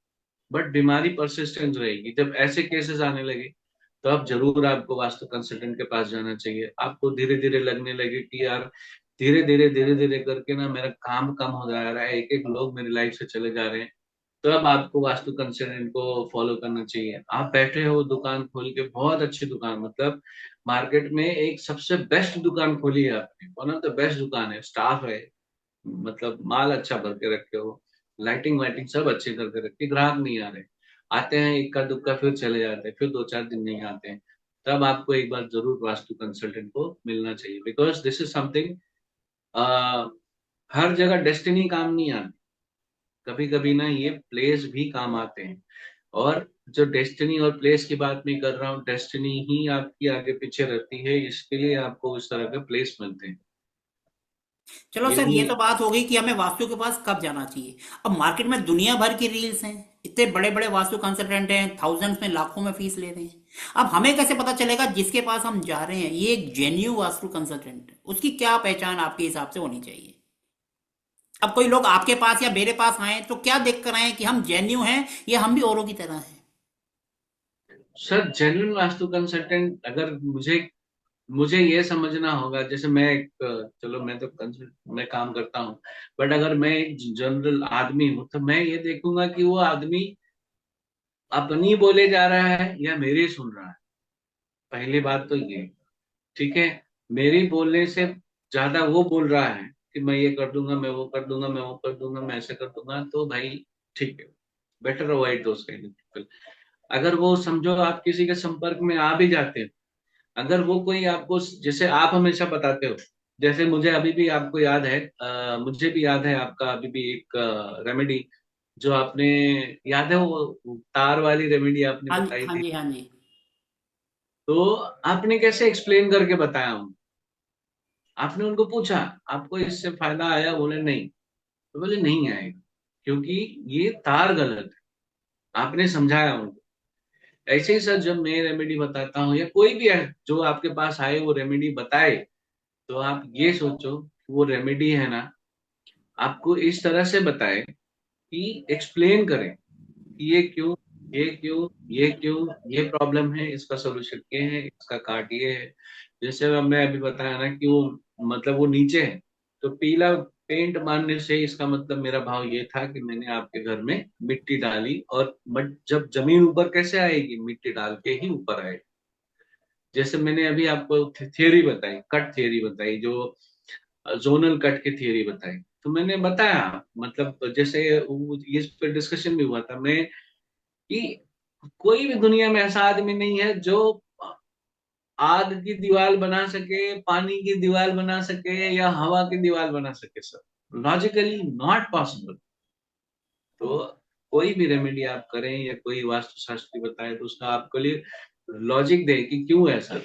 बट बीमारी परसिस्टेंट रहेगी। जब ऐसे केसेस आने लगे, तो अब जरूर आपको वास्तु कंसल्टेंट के पास जाना चाहिए। आपको धीरे धीरे लगने लगे कि यार, धीरे धीरे करके ना मेरा काम कम हो जा रहा है, एक एक लोग मेरी लाइफ से चले जा रहे हैं। तो अब आपको वास्तु कंसल्टेंट को फॉलो करना चाहिए। आप बैठे हो दुकान खोल के, बहुत अच्छी दुकान, मतलब मार्केट में एक सबसे बेस्ट दुकान खोली है आपने, वन ऑफ द बेस्ट दुकान है, स्टाफ है, मतलब माल अच्छा भर के रखे हो, लाइटिंग वाइटिंग सब अच्छे करके रखे, ग्राहक नहीं आ रहे, आते हैं इक्का दुक्का फिर चले जाते हैं, फिर दो चार दिन नहीं आते हैं। तब आपको एक बार जरूर वास्तु कंसल्टेंट को मिलना चाहिए, बिकॉज दिस इज समथिंग, हर जगह डेस्टिनी काम नहीं आती, कभी कभी ना ये प्लेस भी काम आते हैं। और जो डेस्टिनी और प्लेस की बात मैं कर रहा हूँ, डेस्टिनी ही आपकी आगे पीछे रहती है, इसके लिए आपको इस तरह के प्लेस मिलते हैं। चलो सर, यही। ये तो बात हो गई कि हमें वास्तु के पास कब जाना चाहिए। अब मार्केट में दुनिया भर की रील्स हैं, इतने बड़े बड़े वास्तु कंसल्टेंट हैं, थाउजेंड्स में लाखों में फीस ले रहे हैं। अब हमें कैसे पता चलेगा जिसके पास हम जा रहे हैं ये एक जेन्यू वास्तु कंसल्टेंट है? उसकी क्या पहचान आपके हिसाब से होनी चाहिए? अब कोई लोग आपके पास या मेरे पास आए तो क्या देख कर आए कि हम जेन्यू हैं या हम भी औरों की तरह हैं? सर जेन्युइन वास्तु कंसल्टेंट, अगर मुझे मुझे ये समझना होगा, जैसे मैं एक, चलो मैं तो कंसल्ट मैं काम करता हूँ, बट अगर मैं एक जनरल आदमी हूँ तो मैं ये देखूंगा कि वो आदमी अपनी बोले जा रहा है या मेरी सुन रहा है। पहली बात तो ये, ठीक है, मेरी बोलने से ज्यादा वो बोल रहा है कि मैं ये कर दूंगा, मैं वो कर दूंगा, मैं वो कर दूंगा, मैं ऐसे कर दूंगा, तो भाई ठीक है, better avoid those kind of people. अगर वो समझो आप किसी के संपर्क में आ भी जाते हैं, अगर वो कोई आपको, जैसे आप हमेशा बताते हो, जैसे मुझे अभी भी आपको याद है, मुझे भी याद है आपका अभी भी एक रेमेडी जो आपने, याद है वो तार वाली रेमेडी आपने हाँ जी, बताई हाँ थी। जी, हाँ जी। तो आपने कैसे एक्सप्लेन करके बताया उनको? आपने उनको पूछा आपको इससे फायदा आया, बोले नहीं, तो बोले नहीं आएगा, क्योंकि ये तार गलत है। आपने समझाया उनको। ऐसे ही सर, जब मैं रेमेडी बताता हूँ या कोई भी है जो आपके पास आए वो रेमेडी बताए, तो आप ये सोचो कि वो रेमेडी है ना, आपको इस तरह से बताए कि एक्सप्लेन करें कि ये क्यों ये क्यों ये प्रॉब्लम है, इसका सोल्यूशन ये है, इसका काट ये है। जैसे मैं अभी बताया ना कि वो मतलब वो नीचे है, तो पीला पेंट मारने से इसका मतलब मेरा भाव ये था कि मैंने आपके घर में मिट्टी डाली, और बट जब जमीन ऊपर कैसे आएगी, मिट्टी डाल के ही ऊपर आएगी। जैसे मैंने अभी आपको थियरी बताई, कट थियरी बताई, जो जोनल कट की थियरी बताई, तो मैंने बताया, मतलब जैसे इस पर डिस्कशन भी हुआ था मैं कि कोई भी दुनिया में ऐसा आदमी नहीं है जो आग की दीवार बना सके, पानी की दीवार बना सके, या हवा की दीवार बना सके। Sir logically not possible. तो कोई भी रेमेडी आप करें या कोई वास्तुशास्त्री बताए तो उसका आपके लिए लॉजिक दे कि क्यों ऐसा,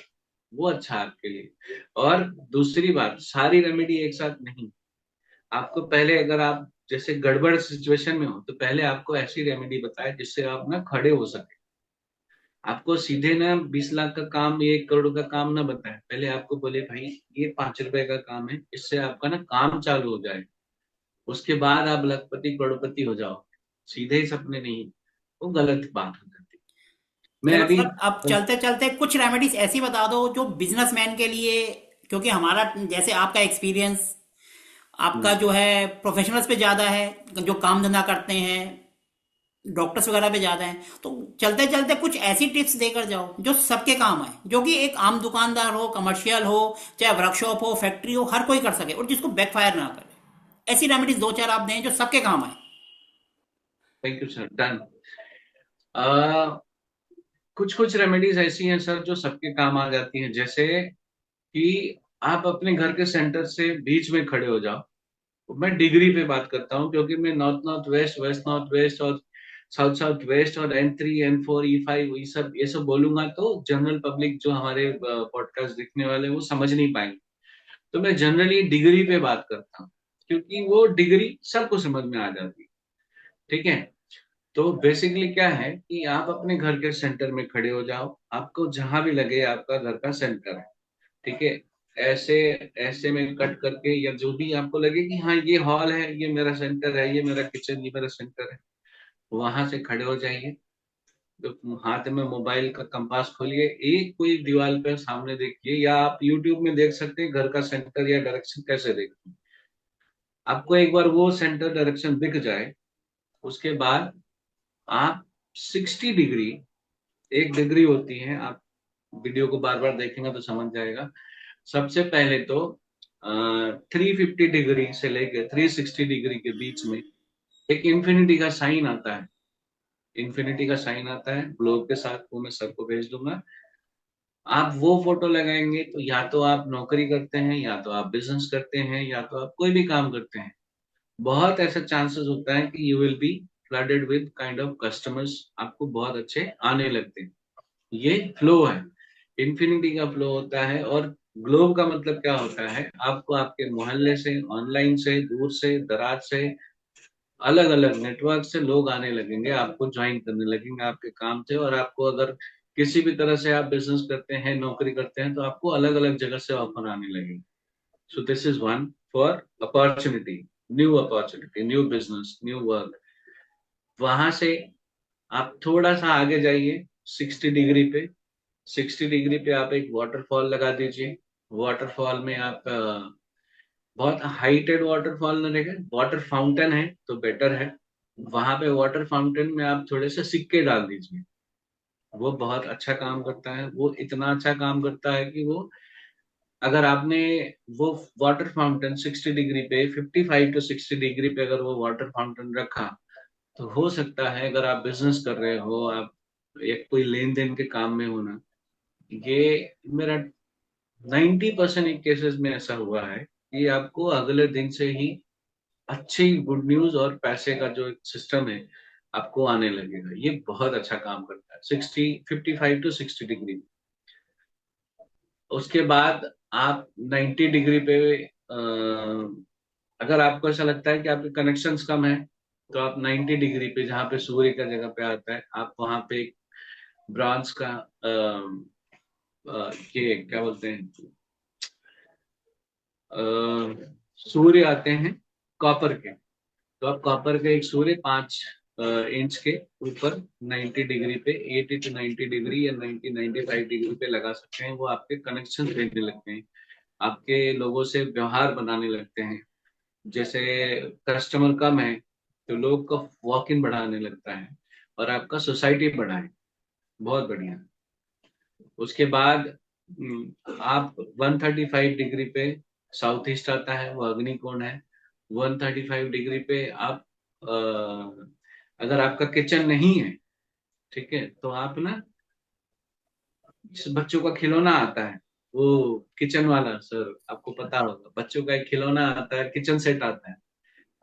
वो अच्छा है आपके लिए। और दूसरी बात, सारी रेमेडी एक साथ नहीं। आपको पहले, अगर आप जैसे गड़बड़ सिचुएशन में हो, तो पहले आपको ऐसी रेमेडी बताए जिससे आप ना खड़े हो सके। आपको सीधे ना 20 लाख का काम, 1 करोड़ का काम ना बताए, पहले आपको बोले भाई ये 5 रुपए का काम है, इससे आपका ना काम चालू हो जाए, उसके बाद आप लखपति करोड़पति हो जाओ। सीधे ही सपने नहीं, वो गलत बात हो जाती। मैं चलो अभी सर, अब चलते चलते कुछ रेमेडीज ऐसी बता दो जो बिजनेसमैन के लिए, क्योंकि हमारा जैसे आपका एक्सपीरियंस, आपका जो है प्रोफेशनल्स पे ज़्यादा है, जो काम धंधा करते हैं, डॉक्टर्स वगैरह पे ज़्यादा है, तो चलते चलते कुछ ऐसी टिप्स देकर जाओ जो सबके काम आए, जो कि एक आम दुकानदार हो, कमर्शियल हो, चाहे वर्कशॉप हो, फैक्ट्री हो, हर कोई कर सके और जिसको बैकफायर ना करे। ऐसी रेमेडीज दो चार आप दें जो सबके काम आए। Thank you sir, done. कुछ कुछ रेमेडीज ऐसी हैं सर जो सबके काम आ जाती हैं, जैसे कि आप अपने घर के सेंटर से बीच में खड़े हो जाओ। मैं डिग्री पे बात करता हूँ, क्योंकि मैं north north west, west north west और साउथ साउथ वेस्ट और N3 N4 E5 ये सब बोलूंगा तो जनरल पब्लिक जो हमारे पॉडकास्ट देखने वाले हैं, वो समझ नहीं पाएंगे। तो मैं जनरली डिग्री पे बात करता हूँ, क्योंकि वो डिग्री सबको समझ में आ जाती है। ठीक है। तो बेसिकली क्या है कि आप अपने घर के सेंटर में खड़े हो जाओ, आपको जहां भी लगे आपका घर का सेंटर है। ठीक है। ऐसे ऐसे में कट करके, या जो भी आपको लगे कि हाँ ये हॉल है, ये मेरा सेंटर है, ये मेरा किचन, ये मेरा सेंटर है, वहां से खड़े हो जाइए। तो हाथ में मोबाइल का कंपास खोलिए, एक कोई दीवार पे सामने देखिए, या आप यूट्यूब में देख सकते हैं घर का सेंटर या डायरेक्शन कैसे देखते हैं। आपको एक बार वो सेंटर डायरेक्शन दिख जाए, उसके बाद आप 60 डिग्री, एक डिग्री होती है, आप वीडियो को बार बार देखेंगे तो समझ जाएगा। सबसे पहले तो 350 डिग्री से लेकर 360 डिग्री के बीच में एक इन्फिनिटी का साइन आता है। इन्फिनिटी का साइन आता है ग्लोब के साथ, वो मैं सर को भेज दूंगा। आप वो फोटो लगाएंगे तो या तो आप नौकरी करते हैं, या तो आप बिजनेस करते हैं, या तो आप कोई भी काम करते हैं। बहुत ऐसा चांसेस होता है कि you will be flooded with kind of customers, आपको बहुत अच्छे आने लगते हैं। ये फ्लो है, इन्फिनिटी का फ्लो होता है। और ग्लोब का मतलब क्या होता है, आपको आपके मोहल्ले से, ऑनलाइन से, दूर से, दराज से, अलग अलग नेटवर्क से लोग आने लगेंगे, आपको ज्वाइन करने लगेंगे आपके काम से। और आपको अगर किसी भी तरह से आप बिजनेस करते हैं, नौकरी करते हैं, तो आपको अलग अलग जगह से ऑफर आने लगेंगे। So this is one for opportunity, new opportunity, new business, new work. वहां से आप थोड़ा सा आगे जाइए 60 डिग्री पे। 60 डिग्री पे आप एक वाटरफॉल लगा दीजिए। वाटरफॉल में आप बहुत हाइटेड वाटरफॉल न रहे, वाटर फाउंटेन है तो बेटर है। वहां पे वाटर फाउंटेन में आप थोड़े से सिक्के डाल दीजिए। वो बहुत अच्छा काम करता है, वो इतना अच्छा काम करता है कि वो, अगर आपने वो वाटर फाउंटेन 60 डिग्री पे, 55 to 60 डिग्री पे अगर वो वाटर फाउंटेन रखा, तो हो सकता है अगर आप बिजनेस कर रहे हो, आप एक कोई लेन देन के काम में हो ना, ये मेरा 90% केसेस में ऐसा हुआ है कि आपको अगले दिन से ही अच्छी गुड न्यूज और पैसे का जो सिस्टम है आपको आने लगेगा। ये बहुत अच्छा काम करता है 55 to 60 डिग्री। उसके बाद आप 90 डिग्री पे, अगर आपको ऐसा लगता है कि आपके कनेक्शंस कम है, तो आप 90 डिग्री पे, जहाँ पे सूर्य का जगह पे आता है, आप वहां पे एक ब्रॉन्ज का ये क्या बोलते हैं, सूर्य आते हैं कॉपर के, तो आप कॉपर के एक सूर्य 5 इंच के ऊपर 90 डिग्री पे, 80 to 90 डिग्री या 95 डिग्री पे लगा सकते हैं। वो आपके कनेक्शन देने लगते हैं, आपके लोगों से व्यवहार बनाने लगते हैं। जैसे कस्टमर कम है तो लोग का वॉक इन बढ़ाने लगता है और आपका सोसाइटी बढ़ाए। बहुत बढ़िया। उसके बाद आप 135 डिग्री पे साउथ ईस्ट आता है, वो अग्निकोण है। 135 डिग्री पे आप अगर आपका किचन नहीं है, ठीक है, तो आप ना, बच्चों का खिलौना आता है, वो किचन वाला, सर आपको पता होगा, बच्चों का एक खिलौना आता है, किचन सेट आता है।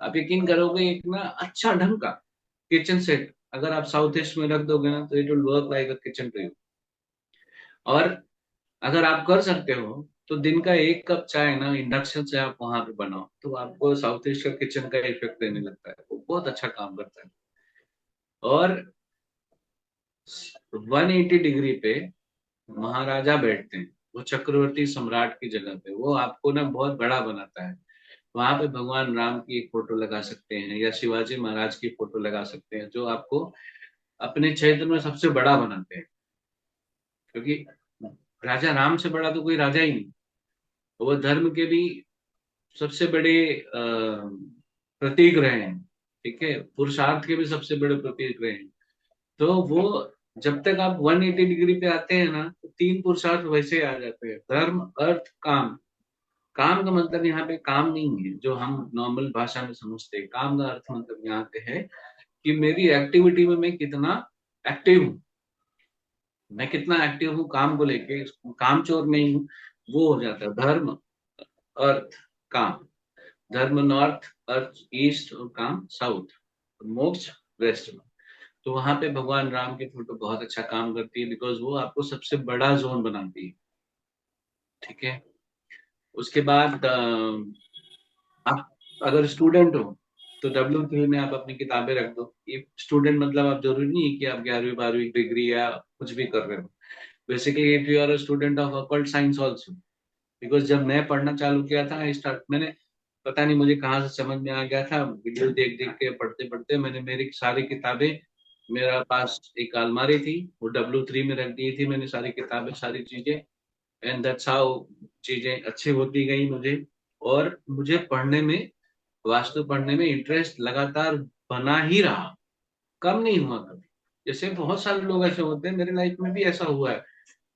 आप यकीन करोगे, एक ना अच्छा ढंग का किचन सेट अगर आप साउथ ईस्ट में रख दोगे ना, तो it will work like a kitchen to you. और अगर आप कर सकते हो तो दिन का 1 कप चाय ना इंडक्शन से आप वहां पे बनाओ, तो आपको साउथ ईस्ट का किचन का इफेक्ट देने लगता है, वो बहुत अच्छा काम करता है। और 180 डिग्री पे महाराजा बैठते हैं, वो चक्रवर्ती सम्राट की जगह पे, वो आपको ना बहुत बड़ा बनाता है। वहां पे भगवान राम की एक फोटो लगा सकते हैं या शिवाजी महाराज की फोटो लगा सकते हैं, जो आपको अपने क्षेत्र में सबसे बड़ा बनाते हैं। क्योंकि राजा राम से बड़ा तो कोई राजा ही नहीं। वो धर्म के भी सबसे बड़े प्रतीक रहे हैं, ठीक है, पुरुषार्थ के भी सबसे बड़े प्रतीक रहे हैं। तो वो, जब तक आप 180 डिग्री पे आते हैं ना, तो 3 पुरुषार्थ वैसे ही आ जाते हैं, धर्म अर्थ काम। काम का मतलब यहाँ पे काम नहीं है जो हम नॉर्मल भाषा में समझते हैं। काम का अर्थ मतलब यहाँ पे है कि मेरी एक्टिविटी में मैं कितना एक्टिव हूँ, मैं कितना एक्टिव हूँ काम को लेके, काम चोर नहीं हूँ। वो हो जाता है धर्म अर्थ काम। धर्म नॉर्थ, अर्थ ईस्ट और काम साउथ, मोक्ष वेस्ट में। तो वहां पे भगवान राम की फोटो बहुत अच्छा काम करती है, बिकॉज वो आपको सबसे बड़ा जोन बनाती है, ठीक है। उसके बाद आप अगर स्टूडेंट हो तो W3 में आप अपनी किताबें रख दो। ये स्टूडेंट मतलब आप जरूरी नहीं है कि आप 11वीं 12वीं डिग्री या कुछ भी कर रहे हो। Basically if you are a student of occult science also, because जब मैं पढ़ना चालू किया था, स्टार्ट मैंने, पता नहीं मुझे कहाँ से समझ में आ गया था, वीडियो देख देख के पढ़ते पढ़ते मैंने मेरी सारी किताबें, मेरा पास एक अलमारी थी, वो W3 में रख दी थी मैंने सारी किताबें, सारी चीजें। एंड दैट्स हाउ चीजें अच्छी होती गई मुझे। और मुझे पढ़ने में, वास्तु पढ़ने में इंटरेस्ट लगातार बना ही रहा, कम नहीं हुआ कभी। जैसे बहुत सारे लोग ऐसे होते हैं, मेरे लाइफ में भी ऐसा हुआ है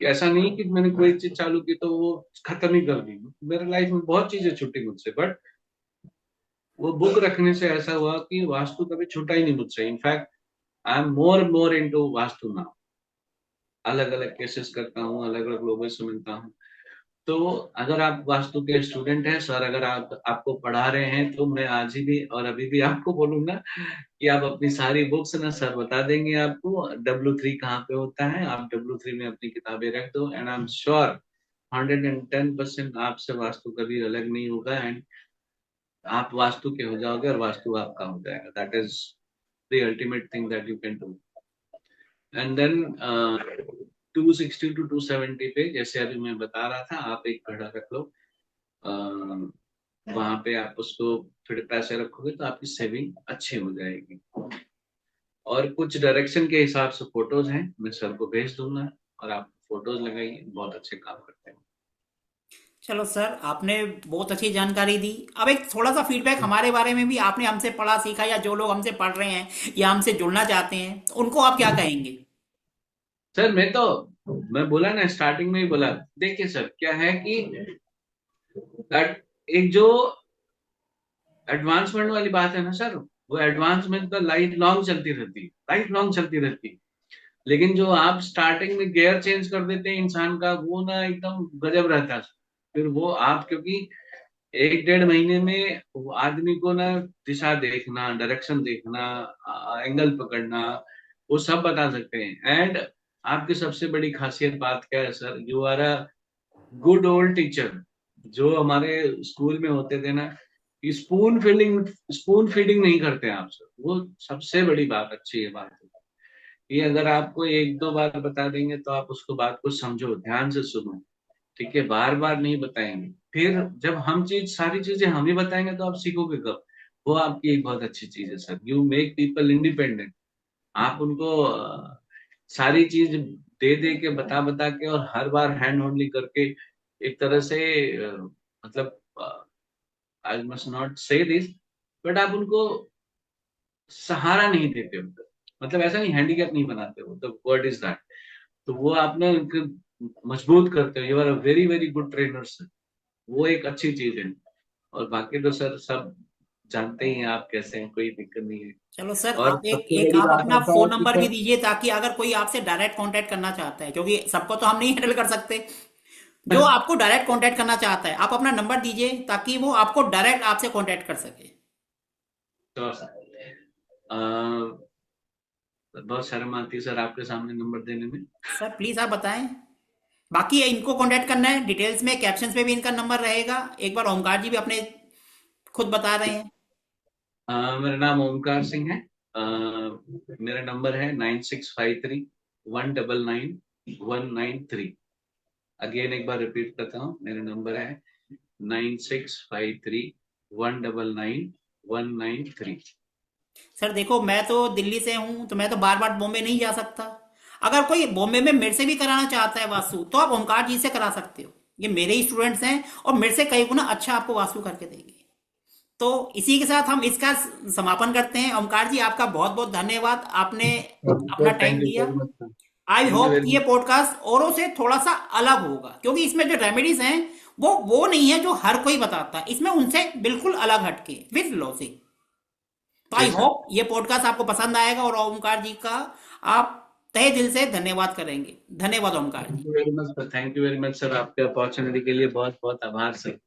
कि ऐसा नहीं कि मैंने कोई चीज चालू की तो वो खत्म ही कर दी। मेरे लाइफ में बहुत चीजें छूटी मुझसे, बट वो बुक रखने से ऐसा हुआ कि वास्तु कभी छूटा ही नहीं मुझसे। In fact I am more into vastu now. अलग अलग केसेस करता हूँ, अलग अलग लोगों से मिलता हूँ। तो अगर आप वास्तु के स्टूडेंट हैं सर, अगर आप आपको पढ़ा रहे हैं, तो मैं आज ही भी और अभी भी आपको बोलूंगा कि आप अपनी सारी बुक्स ना, सर बता देंगे आपको W3 कहाँ पे होता है। आप W3 में अपनी किताबें रख दो, एंड आई एम श्योर 110% आपसे वास्तु कभी अलग नहीं होगा। एंड आप वास्तु के हो जाओगे और वास्तु आपका हो जाएगा। That is the ultimate thing that you can do. And then 260 to 270 पे, जैसे अभी मैं बता रहा था, आप एक घड़ा रख लो। वहां पे आप उसको थोड़े पैसे रखोगे तो आपकी सेविंग अच्छी हो जाएगी। और कुछ डायरेक्शन के हिसाब से फोटोज हैं, मैं सर को भेज दूंगा, और आप फोटोज लगाइए, बहुत अच्छे काम करते हैं। चलो सर, आपने बहुत अच्छी जानकारी दी। अब एक थोड़ा सा फीडबैक हमारे बारे में भी, आपने हमसे पढ़ा सीखा, या जो लोग हमसे पढ़ रहे हैं या हमसे जुड़ना चाहते हैं, तो उनको आप क्या कहेंगे? सर मैं बोला ना, स्टार्टिंग में ही बोला, देखिए सर क्या है कि एक जो एडवांसमेंट वाली बात है ना सर, वो एडवांसमेंट तो लाइफ लॉन्ग चलती रहती है, लाइफ लॉन्ग चलती रहती है। लेकिन जो आप स्टार्टिंग में गियर चेंज कर देते हैं इंसान का, वो ना एकदम गजब रहता है। फिर वो आप, क्योंकि 1 डेढ़ महीने में वो आदमी को ना दिशा देखना, डायरेक्शन देखना, एंगल पकड़ना, वो सब बता सकते हैं। एंड आपकी सबसे बड़ी खासियत बात क्या है sir, you are a good old teacher. जो हमारे स्कूल में होते थे ना, स्पून फीडिंग नहीं करते आप सर, वो सबसे बड़ी बात, अच्छी है बात। ये अगर आपको 1 2 बार बता देंगे तो आप उसको बात को समझो, ध्यान से सुनो, ठीक है, बार बार नहीं बताएंगे। फिर जब हम चीज सारी चीजें हम ही बताएंगे तो आप सीखोगे कब? वो आपकी एक बहुत अच्छी चीज है sir. You make people independent. आप उनको सारी चीज दे दे के, बता बता के, और हर बार हैंड होल्डिंग करके, एक तरह से अ, मतलब, आई मस्ट नॉट से दिस, बट आप उनको सहारा नहीं देते उनको, मतलब ऐसा नहीं, हैंडीकैप नहीं बनाते हो, द वर्ड इज दैट। तो वो आप ना उनको मजबूत करते हो। You are a very very good trainer sir. वो एक अच्छी चीज है। और बाकी तो सर सब जानते ही हैं आप कैसे हैं, कोई दिक्कत नहीं है। चलो सर, और आप एक सबसे एक बड़ी आप बात अपना आता है फोन कि नंबर भी सर, दीजिए, ताकि अगर कोई आपसे डायरेक्ट कांटेक्ट करना चाहता है, क्योंकि सबको तो हम नहीं हैंडल कर सकते। जो आपको डायरेक्ट कांटेक्ट करना चाहता है, आप अपना नंबर दीजिए ताकि वो आपको डायरेक्ट आपसे कांटेक्ट कर सके। तो बहुत शर्म आती है सर आपके सामने नंबर देने में। सर प्लीज आप बताएं। बाकी इनको कांटेक्ट करना है, डिटेल्स में कैप्शंस में भी इनका नंबर रहेगा। एक बार ओमकार जी भी अपने खुद बता रहे हैं। मेरा नाम ओमकार सिंह है। मेरा नंबर है 9653 199 193। अगेन एक बार रिपीट करता हूँ, मेरा नंबर है 9653 199 193। सर देखो, मैं तो दिल्ली से हूं, तो मैं तो बार बार बॉम्बे नहीं जा सकता। अगर कोई बॉम्बे में मेरे से भी कराना चाहता है वास्तु, तो आप ओमकार जी से करा सकते हो। ये मेरे ही स्टूडेंट्स हैं और मेरे से कई गुना अच्छा आपको वास्तु करके देंगे। तो इसी के साथ हम इसका समापन करते हैं। ओमकार जी, आपका बहुत बहुत धन्यवाद, आपने अपना टाइम थैंक यू दिया। Very much sir. I thank you hope very कि ये मच। पॉडकास्ट औरों से थोड़ा सा अलग होगा, क्योंकि इसमें जो रेमेडीज हैं वो नहीं है जो हर कोई बताता है। इसमें उनसे बिल्कुल अलग हटके विद लॉजिक। तो आई जी सर। होप ये पॉडकास्ट आपको पसंद आएगा और ओमकार जी का आप तहे दिल से धन्यवाद करेंगे। धन्यवाद Omkar thank ji. You very much sir. Thank you very much sir. आपके अपॉर्चुनिटी के लिए बहुत बहुत आभार सर।